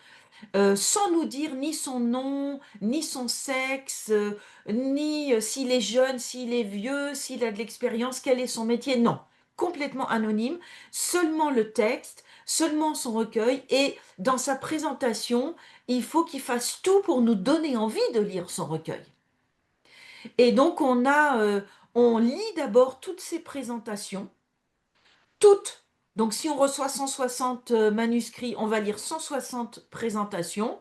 sans nous dire ni son nom, ni son sexe, ni s'il est jeune, s'il est vieux, s'il a de l'expérience, quel est son métier. Non, complètement anonyme, seulement le texte, seulement son recueil, et dans sa présentation, il faut qu'il fasse tout pour nous donner envie de lire son recueil. Et donc on lit d'abord toutes ces présentations, toutes. Donc si on reçoit 160 manuscrits, on va lire 160 présentations.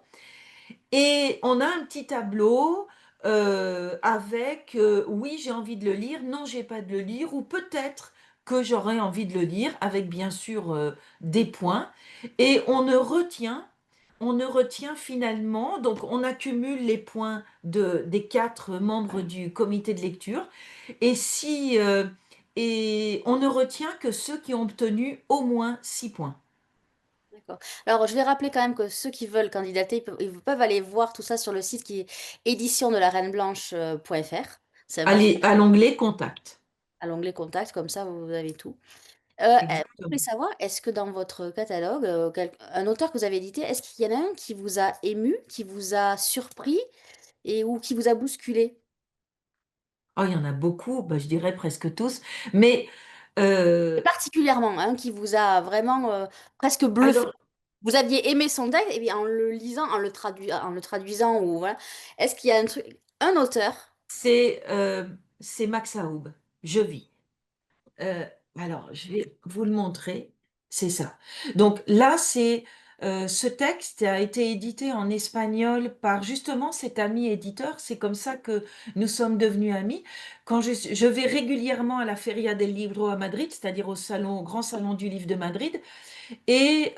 Et on a un petit tableau avec oui, j'ai envie de le lire, non, j'ai pas de le lire, ou peut-être que j'aurais envie de le lire, avec bien sûr des points. Et on ne retient finalement, donc on accumule les points des 4 membres du comité de lecture, et et on ne retient que ceux qui ont obtenu au moins 6 points. D'accord. Alors, je vais rappeler quand même que ceux qui veulent candidater, ils peuvent aller voir tout ça sur le site qui est édition de la Reine Blanche.fr. Ça va Allez, à l'onglet Contact. à l'onglet contact, comme ça vous avez tout. Je voulais Exactement. savoir, est-ce que dans votre catalogue, un auteur que vous avez édité, est-ce qu'il y en a un qui vous a ému, qui vous a surpris ou qui vous a bousculé? Oh, il y en a beaucoup, bah, je dirais presque tous. Mais Et euh, particulièrement, un qui vous a vraiment presque bluffé. alors, Vous aviez aimé son texte, et bien en le lisant, en le traduisant, ou voilà. Est-ce qu'il y a un truc, un auteur? c'est Max Aub, Je vis. Euh, alors, je vais vous le montrer. c'est ça. Donc là, ce texte a été édité en espagnol par justement cet ami éditeur. C'est comme ça que nous sommes devenus amis. Quand je vais régulièrement à la Feria del Libro à Madrid, c'est-à-dire au grand salon du livre de Madrid, et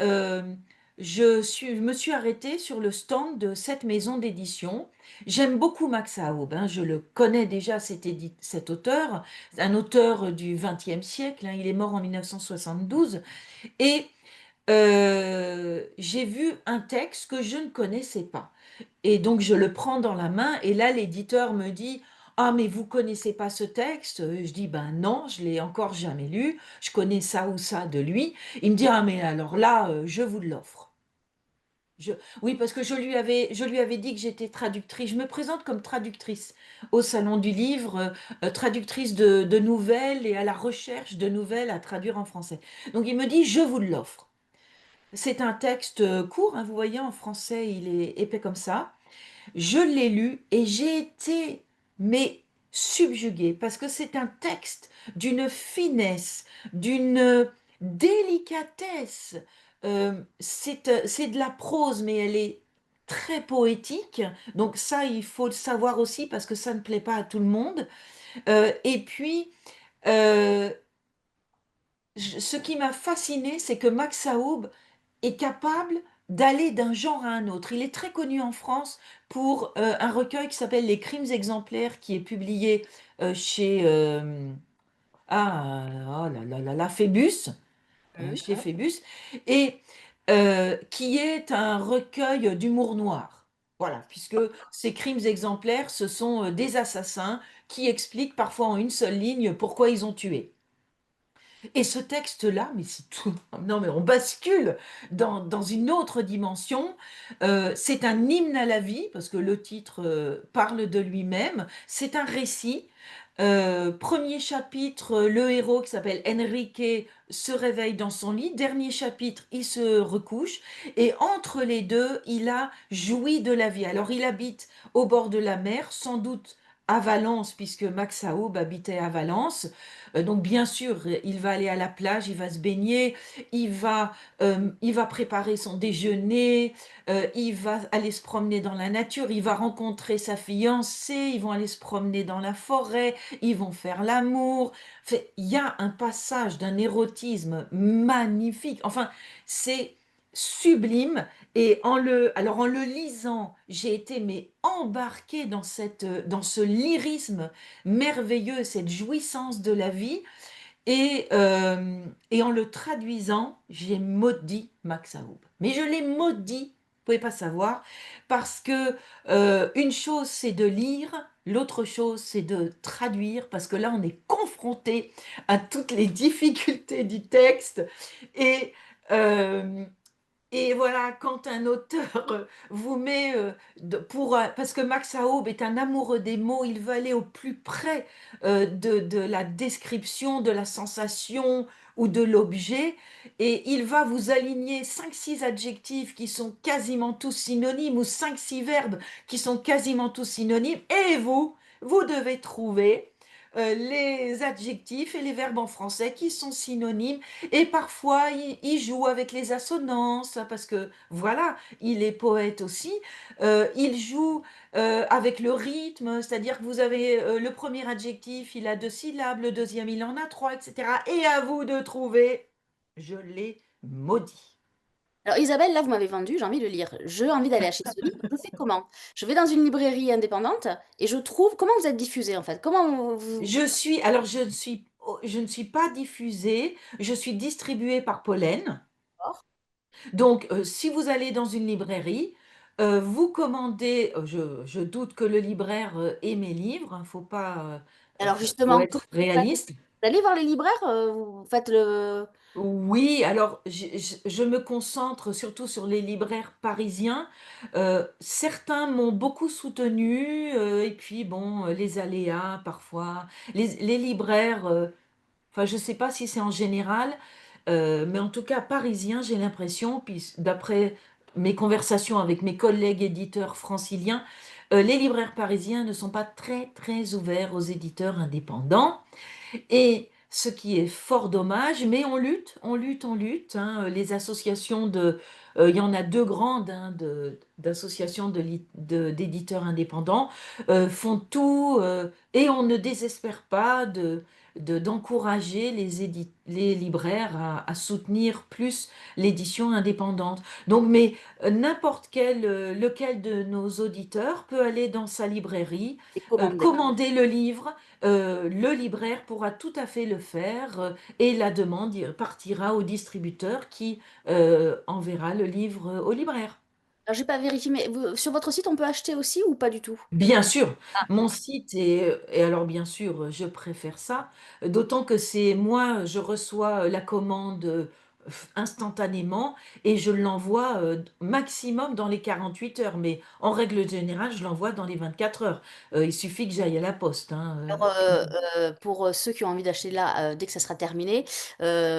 je me suis arrêtée sur le stand de cette maison d'édition. J'aime beaucoup Max Aub, hein, je le connais déjà, cet auteur, un auteur du XXe siècle, hein, il est mort en 1972, et j'ai vu un texte que je ne connaissais pas. Et donc je le prends dans la main, et là l'éditeur me dit: «Ah, mais vous connaissez pas ce texte?» Je dis: «Ben non, je l'ai encore jamais lu, je connais ça ou ça de lui.» Il me dit: «Ah, mais alors là, je vous l'offre.» Oui, parce que je lui avais dit que j'étais traductrice. Je me présente comme traductrice au Salon du Livre, traductrice de nouvelles et à la recherche de nouvelles à traduire en français. Donc il me dit: «Je vous l'offre.» C'est un texte court, hein, vous voyez, en français, il est épais comme ça. Je l'ai lu et j'ai été, mais subjuguée, parce que c'est un texte d'une finesse, d'une délicatesse. C'est de la prose, mais elle est très poétique. Donc ça, il faut le savoir aussi, parce que ça ne plaît pas à tout le monde. Et puis, euh, ce qui m'a fasciné, c'est que Max Aub est capable d'aller d'un genre à un autre. Il est très connu en France pour un recueil qui s'appelle Les Crimes exemplaires, qui est publié chez oh là là là là, Phébus, chez Ouais. Phébus, et qui est un recueil d'humour noir. Voilà, puisque ces crimes exemplaires, ce sont des assassins qui expliquent parfois en une seule ligne pourquoi ils ont tué. Et ce texte-là, mais c'est tout. Non, mais on bascule dans une autre dimension. C'est un hymne à la vie, parce que le titre parle de lui-même. C'est un récit. Premier chapitre, le héros qui s'appelle Enrique se réveille dans son lit. Dernier chapitre, il se recouche. Et entre les deux, il a joui de la vie. Alors, il habite au bord de la mer, sans doute à Valence, puisque Max Aub habitait à Valence. Donc bien sûr, il va aller à la plage, il va se baigner, il va préparer son déjeuner, il va aller se promener dans la nature, il va rencontrer sa fiancée, ils vont aller se promener dans la forêt, ils vont faire l'amour. Il y a un passage d'un érotisme magnifique. Enfin, c'est sublime. Et alors en le lisant, j'ai été mais embarquée dans ce lyrisme merveilleux, cette jouissance de la vie. Et en le traduisant, j'ai maudit Max Aub. Mais je l'ai maudit, vous pouvez pas savoir, parce que une chose c'est de lire, l'autre chose c'est de traduire, parce que là on est confronté à toutes les difficultés du texte. Et, euh, et voilà, quand un auteur vous met parce que Max Aub est un amoureux des mots, il veut aller au plus près de la description, de la sensation ou de l'objet, et il va vous aligner cinq six adjectifs qui sont quasiment tous synonymes, ou cinq six verbes qui sont quasiment tous synonymes, et vous devez trouver les adjectifs et les verbes en français qui sont synonymes. Et parfois, il joue avec les assonances, parce que voilà, il est poète aussi. Il joue avec le rythme, c'est-à-dire que vous avez le premier adjectif, il a deux syllabes, le deuxième, il en a trois, etc. Et à vous de trouver, je l'ai maudit. Alors Isabelle, là, vous m'avez vendu, j'ai envie de lire. J'ai envie d'aller acheter ce livre. Je fais comment? Je vais dans une librairie indépendante et je trouve... Comment vous êtes diffusé en fait? Comment Alors je ne suis pas diffusée, je suis distribuée par Pollen. Donc, si vous allez dans une librairie, vous commandez, je doute que le libraire ait mes livres, hein, Alors faut justement, comment être vous faites? réaliste. Vous allez voir les libraires, vous faites le... Oui, alors je me concentre surtout sur les libraires parisiens. Certains m'ont beaucoup soutenu, et puis bon, les aléas parfois. Les libraires, enfin, je ne sais pas si c'est en général, mais en tout cas parisien, j'ai l'impression, puis d'après mes conversations avec mes collègues éditeurs franciliens, les libraires parisiens ne sont pas très très ouverts aux éditeurs indépendants. Et ce qui est fort dommage, mais on lutte, on lutte, on lutte, hein. Les associations il y en a deux grandes, hein, d'associations d'éditeurs indépendants, font tout, et on ne désespère pas d'encourager les libraires à soutenir plus l'édition indépendante. Donc, mais n'importe lequel de nos auditeurs peut aller dans sa librairie, Et commandé. commander le livre, le libraire pourra tout à fait le faire, et la demande partira au distributeur qui enverra le livre au libraire. Alors, j'ai pas vérifié, mais sur votre site, on peut acheter aussi ou pas du tout? Bien sûr, Ah, mon site et alors bien sûr, je préfère ça, d'autant que c'est moi, je reçois la commande instantanément et je l'envoie maximum dans les 48 heures, mais en règle générale, je l'envoie dans les 24 heures. Il suffit que j'aille à la poste, hein, alors, puis pour ceux qui ont envie d'acheter là, dès que ça sera terminé,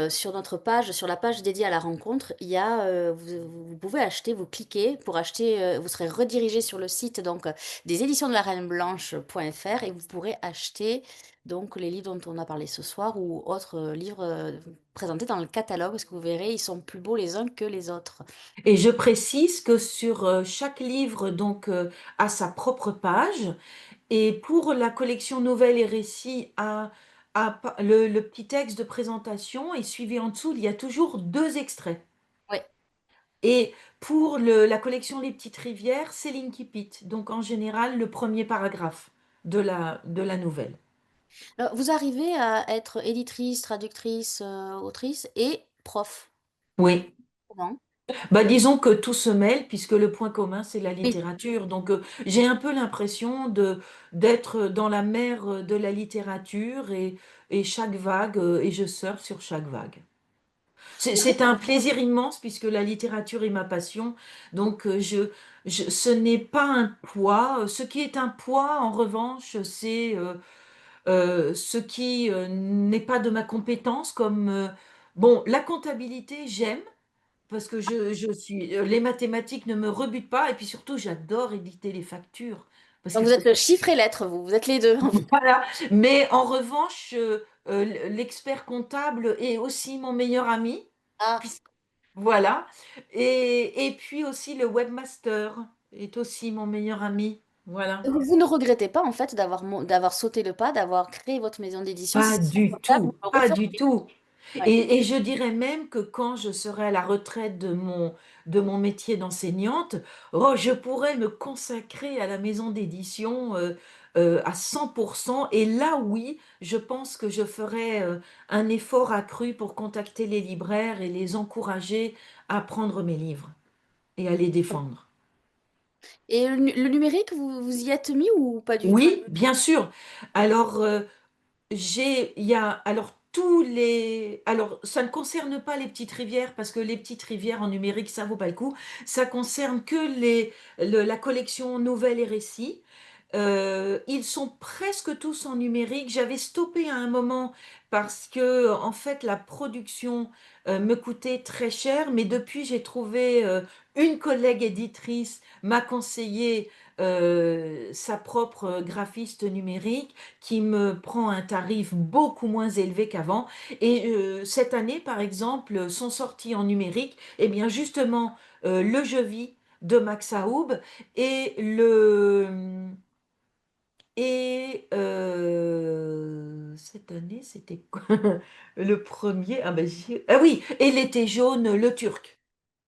sur notre page, sur la page dédiée à la rencontre, il y a, vous pouvez acheter, vous cliquez pour acheter, vous serez redirigé sur le site donc des éditions de la Reine Blanche.fr et vous pourrez acheter donc les livres dont on a parlé ce soir ou autres livres présentés dans le catalogue parce que vous verrez, ils sont plus beaux les uns que les autres. et je précise que sur chaque livre donc a sa propre page. Et pour la collection Nouvelles et récits, le petit texte de présentation est suivi en dessous, il y a toujours deux extraits. Ouais. Et pour la collection Les Petites Rivières, c'est l'Incipit, donc en général le premier paragraphe de la nouvelle. Alors, vous arrivez à être éditrice, traductrice, autrice et prof. Oui, Comment? bah, disons que tout se mêle puisque le point commun c'est la Oui. littérature. Donc j'ai un peu l'impression d'être dans la mer de la littérature et chaque vague et je surfe sur chaque vague. C'est un plaisir immense puisque la littérature est ma passion. Donc, ce n'est pas un poids. Ce qui est un poids, en revanche, c'est ce qui n'est pas de ma compétence, comme bon, la comptabilité, j'aime parce que les mathématiques ne me rebutent pas et puis surtout, j'adore éditer les factures parce Donc que vous êtes chiffre et lettres, vous êtes les deux. voilà. Mais en revanche, l'expert comptable est aussi mon meilleur ami. Ah, Voilà. Et puis aussi le webmaster est aussi mon meilleur ami. Voilà. vous ne regrettez pas en fait d'avoir sauté le pas, d'avoir créé votre maison d'édition. Si Pas c'est du confortable, vous tout, le pas du referiez. tout. Ouais. Et je dirais même que quand je serai à la retraite de mon métier d'enseignante, oh, je pourrais me consacrer à la maison d'édition à 100%. Et là, oui, je pense que je ferai un effort accru pour contacter les libraires et les encourager à prendre mes livres et à les défendre. Et le numérique, vous y êtes mis ou pas du tout? Oui, bien sûr. Alors, il y a, alors, alors, ça ne concerne pas les petites rivières parce que les petites rivières en numérique, ça vaut pas le coup. Ça concerne que la collection Nouvelles et récits. Ils sont presque tous en numérique. J'avais stoppé à un moment parce que, en fait, la production me coûtait très cher, mais depuis, j'ai trouvé une collègue éditrice m'a conseillé sa propre graphiste numérique qui me prend un tarif beaucoup moins élevé qu'avant. Et cette année, par exemple, sont sortis en numérique, et bien justement, le Je vis de Max Aoub et cette année, c'était quoi le premier? Ah, ben, ah oui, et l'été jaune, le Turc.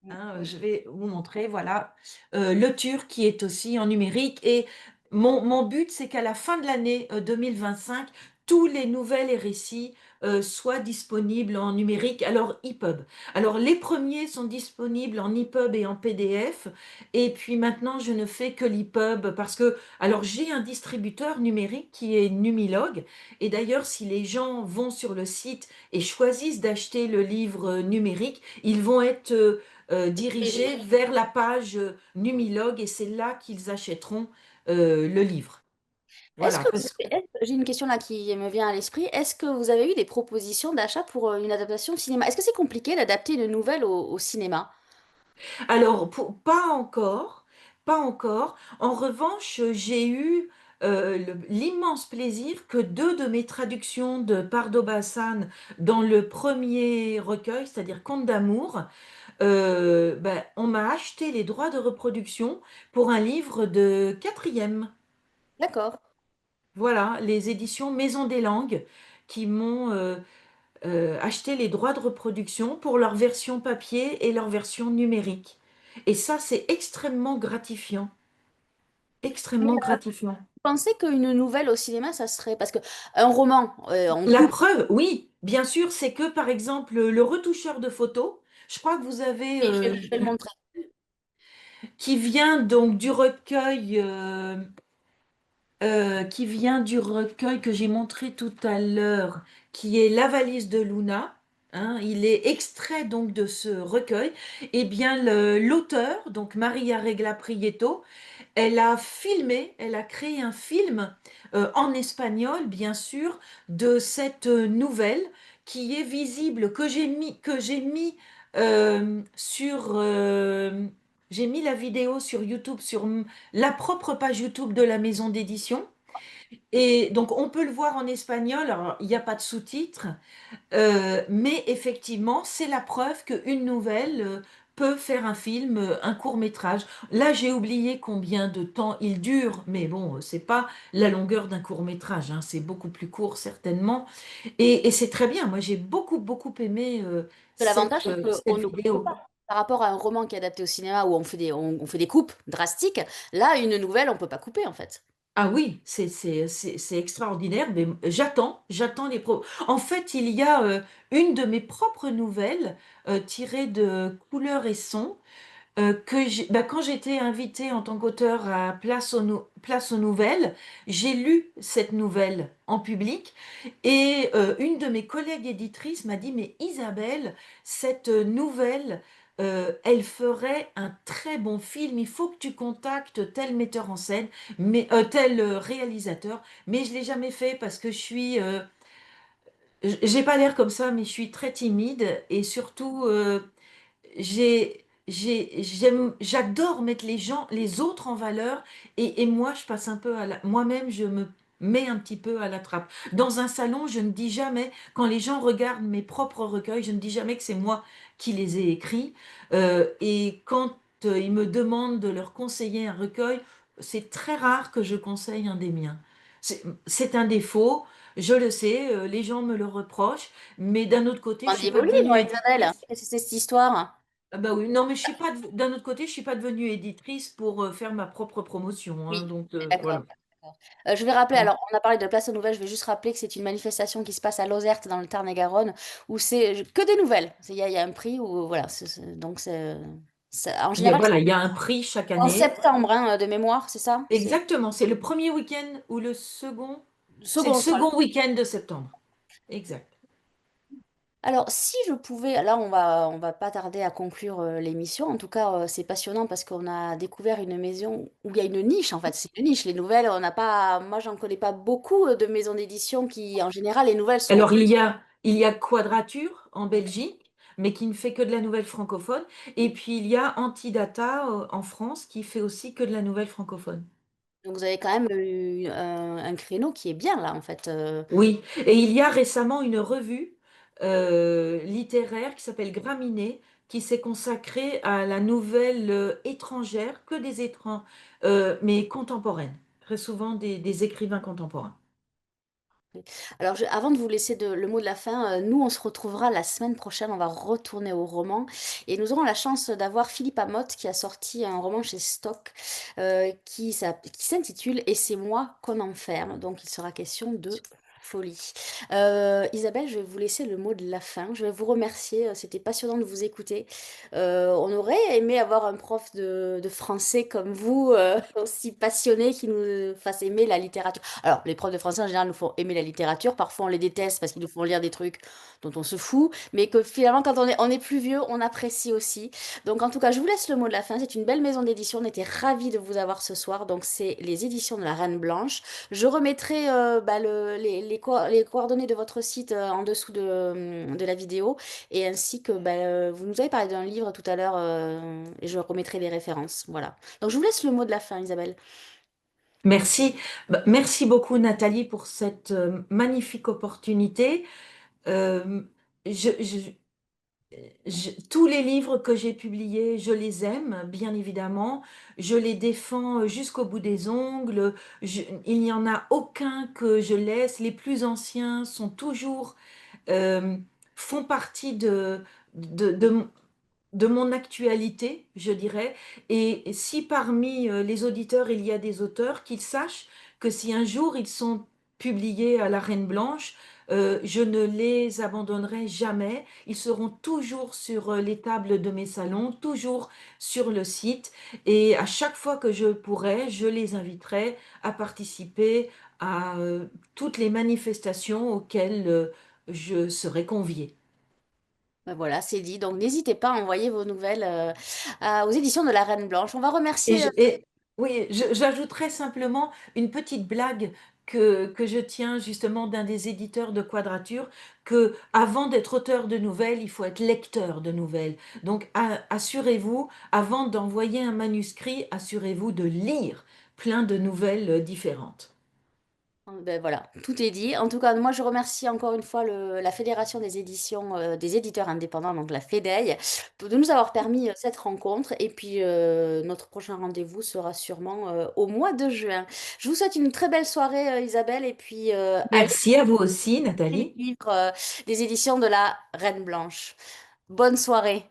Hein, je vais vous montrer, voilà, le Turc qui est aussi en numérique. Et mon but, c'est qu'à la fin de l'année 2025, tous les nouvelles et récits soient disponibles en numérique. Alors, EPUB. Alors, les premiers sont disponibles en EPUB et en PDF. Et puis maintenant, je ne fais que l'EPUB parce que, alors, j'ai un distributeur numérique qui est Numilog. Et d'ailleurs, si les gens vont sur le site et choisissent d'acheter le livre numérique, ils vont être dirigés vers la page Numilog et c'est là qu'ils achèteront le livre. Est-ce Voilà. que j'ai une question là qui me vient à l'esprit. Est-ce que vous avez eu des propositions d'achat pour une adaptation au cinéma? Est-ce que c'est compliqué d'adapter une nouvelle au cinéma? Alors, pas encore, pas encore. En revanche, j'ai eu l'immense plaisir que deux de mes traductions de Pardo Bazan dans le premier recueil, c'est-à-dire Contes d'amour, ben, on m'a acheté les droits de reproduction pour un livre de quatrième. D'accord. Voilà, les éditions Maison des Langues qui m'ont acheté les droits de reproduction pour leur version papier et leur version numérique. Et ça, c'est extrêmement gratifiant. Mais Extrêmement gratifiant. vous pensez qu'une nouvelle au cinéma, ça serait... Parce que un roman, on La coupe. preuve, oui, bien sûr, c'est que par exemple, le retoucheur de photos, je crois que vous avez, Et je vais le montrer. qui vient donc du recueil, qui vient du recueil que j'ai montré tout à l'heure, qui est La valise de Luna. Hein, il est extrait donc de ce recueil. Eh bien, l'auteur, donc Maria Regla Prieto, elle a filmé, elle a créé un film en espagnol, bien sûr, de cette nouvelle qui est visible, sur... j'ai mis la vidéo sur YouTube, sur la propre page YouTube de la maison d'édition. Et donc, on peut le voir en espagnol. Alors, il n'y a pas de sous-titres. Mais effectivement, c'est la preuve qu'une nouvelle peut faire un film, un court-métrage. Là, j'ai oublié combien de temps il dure, mais bon, c'est pas la longueur d'un court-métrage, hein, c'est beaucoup plus court certainement. Et c'est très bien. Moi, j'ai beaucoup, beaucoup aimé L'avantage, c'est qu'on cette ne coupe vidéo. pas. Par rapport à un roman qui est adapté au cinéma où on fait des coupes drastiques, là, une nouvelle, on peut pas couper, en fait. Ah oui, c'est extraordinaire, mais j'attends les pro. En fait, il y a une de mes propres nouvelles tirée de Couleurs et Sons quand j'étais invitée en tant qu'auteur à Place aux Nouvelles, j'ai lu cette nouvelle en public et une de mes collègues éditrices m'a dit, mais Isabelle, cette nouvelle, elle ferait un très bon film, il faut que tu contactes tel metteur en scène, tel réalisateur, mais je ne l'ai jamais fait parce que j'ai pas l'air comme ça, mais je suis très timide et surtout j'adore mettre les gens, les autres en valeur et moi, je passe un peu moi-même, je me mets un petit peu à la trappe. Dans un salon, je ne dis jamais, quand les gens regardent mes propres recueils, je ne dis jamais que c'est moi qui les ai écrits. Et quand ils me demandent de leur conseiller un recueil, c'est très rare que je conseille un des miens. C'est un défaut, je le sais, les gens me le reprochent, mais d'un autre côté, je Un suis des vos pas livres, devenue Isabelle. éditrice. Qu'est-ce que c'est cette histoire? Ah bah oui, non, mais je suis pas d'un autre côté, je suis pas devenue éditrice pour faire ma propre promotion, hein, Oui, donc d'accord. voilà. D'accord. Je vais rappeler, Mm. alors on a parlé de Place aux Nouvelles, je vais juste rappeler que c'est une manifestation qui se passe à Lozerte dans le Tarn-et-Garonne, où c'est que des nouvelles. Il y a un prix où, voilà, donc en général, Voilà, il y a un prix chaque en année. septembre, hein, de mémoire, c'est ça? C'est Exactement, c'est le premier week-end ou le second, c'est le second, je crois. second week-end de septembre. Exact. Alors, si je pouvais, là, on va pas tarder à conclure l'émission. En tout cas, c'est passionnant parce qu'on a découvert une maison où il y a une niche. En fait, c'est une niche. Les nouvelles, on n'a pas, moi, j'en connais pas beaucoup de maisons d'édition qui, en général, les nouvelles sont. Alors il y a Quadrature en Belgique, mais qui ne fait que de la nouvelle francophone, et puis il y a Antidata en France qui fait aussi que de la nouvelle francophone. Donc, vous avez quand même eu un créneau qui est bien là, en fait. Oui, et il y a récemment une revue littéraire qui s'appelle Graminées, qui s'est consacrée à la nouvelle étrangère, que des étrangers, mais contemporaines, très souvent des écrivains contemporains. Alors, avant de vous laisser le mot de la fin, nous, on se retrouvera la semaine prochaine. On va retourner au roman. Et nous aurons la chance d'avoir Philippe Amotte qui a sorti un roman chez Stock qui s'intitule Et c'est moi qu'on enferme. Donc, il sera question de folie. Isabelle, je vais vous laisser le mot de la fin. Je vais vous remercier. C'était passionnant de vous écouter. On aurait aimé avoir un prof de français comme vous, aussi passionné, qui nous fasse aimer la littérature. Alors, les profs de français en général nous font aimer la littérature. Parfois, on les déteste parce qu'ils nous font lire des trucs dont on se fout. Mais que finalement, quand on est plus vieux, on apprécie aussi. Donc, en tout cas, je vous laisse le mot de la fin. C'est une belle maison d'édition. On était ravis de vous avoir ce soir. Donc, c'est les éditions de la Reine Blanche. Je remettrai les coordonnées de votre site en dessous de la vidéo. Et ainsi que vous nous avez parlé d'un livre tout à l'heure et je remettrai les références. Voilà. Donc, je vous laisse le mot de la fin, Isabelle. Merci. Merci beaucoup Nathalie pour cette magnifique opportunité. Euh, je, je- tous les livres que j'ai publiés, je les aime, bien évidemment. Je les défends jusqu'au bout des ongles. Il n'y en a aucun que je laisse. Les plus anciens sont toujours, euh, font partie de, de, de mon actualité, je dirais. Et si parmi les auditeurs, il y a des auteurs, qu'ils sachent que si un jour ils sont publiés à la Reine Blanche, je ne les abandonnerai jamais. Ils seront toujours sur les tables de mes salons, toujours sur le site. Et à chaque fois que je pourrai, je les inviterai à participer à toutes les manifestations auxquelles je serai conviée. Ben voilà, c'est dit. Donc n'hésitez pas à envoyer vos nouvelles aux éditions de la Reine Blanche. On va Et, remercier. oui, j'ajouterais simplement une petite blague que je tiens justement d'un des éditeurs de Quadrature, que avant d'être auteur de nouvelles, il faut être lecteur de nouvelles. Donc assurez-vous, avant d'envoyer un manuscrit, assurez-vous de lire plein de nouvelles différentes. Ben voilà, tout est dit. En tout cas, moi, je remercie encore une fois la Fédération des éditions, des éditeurs indépendants, donc la FEDEI, de nous avoir permis cette rencontre. Et puis, notre prochain rendez-vous sera sûrement au mois de juin. Je vous souhaite une très belle soirée, Isabelle, et puis allez Merci à vous aussi, lire les Nathalie. livres des éditions de la Reine Blanche. Bonne soirée.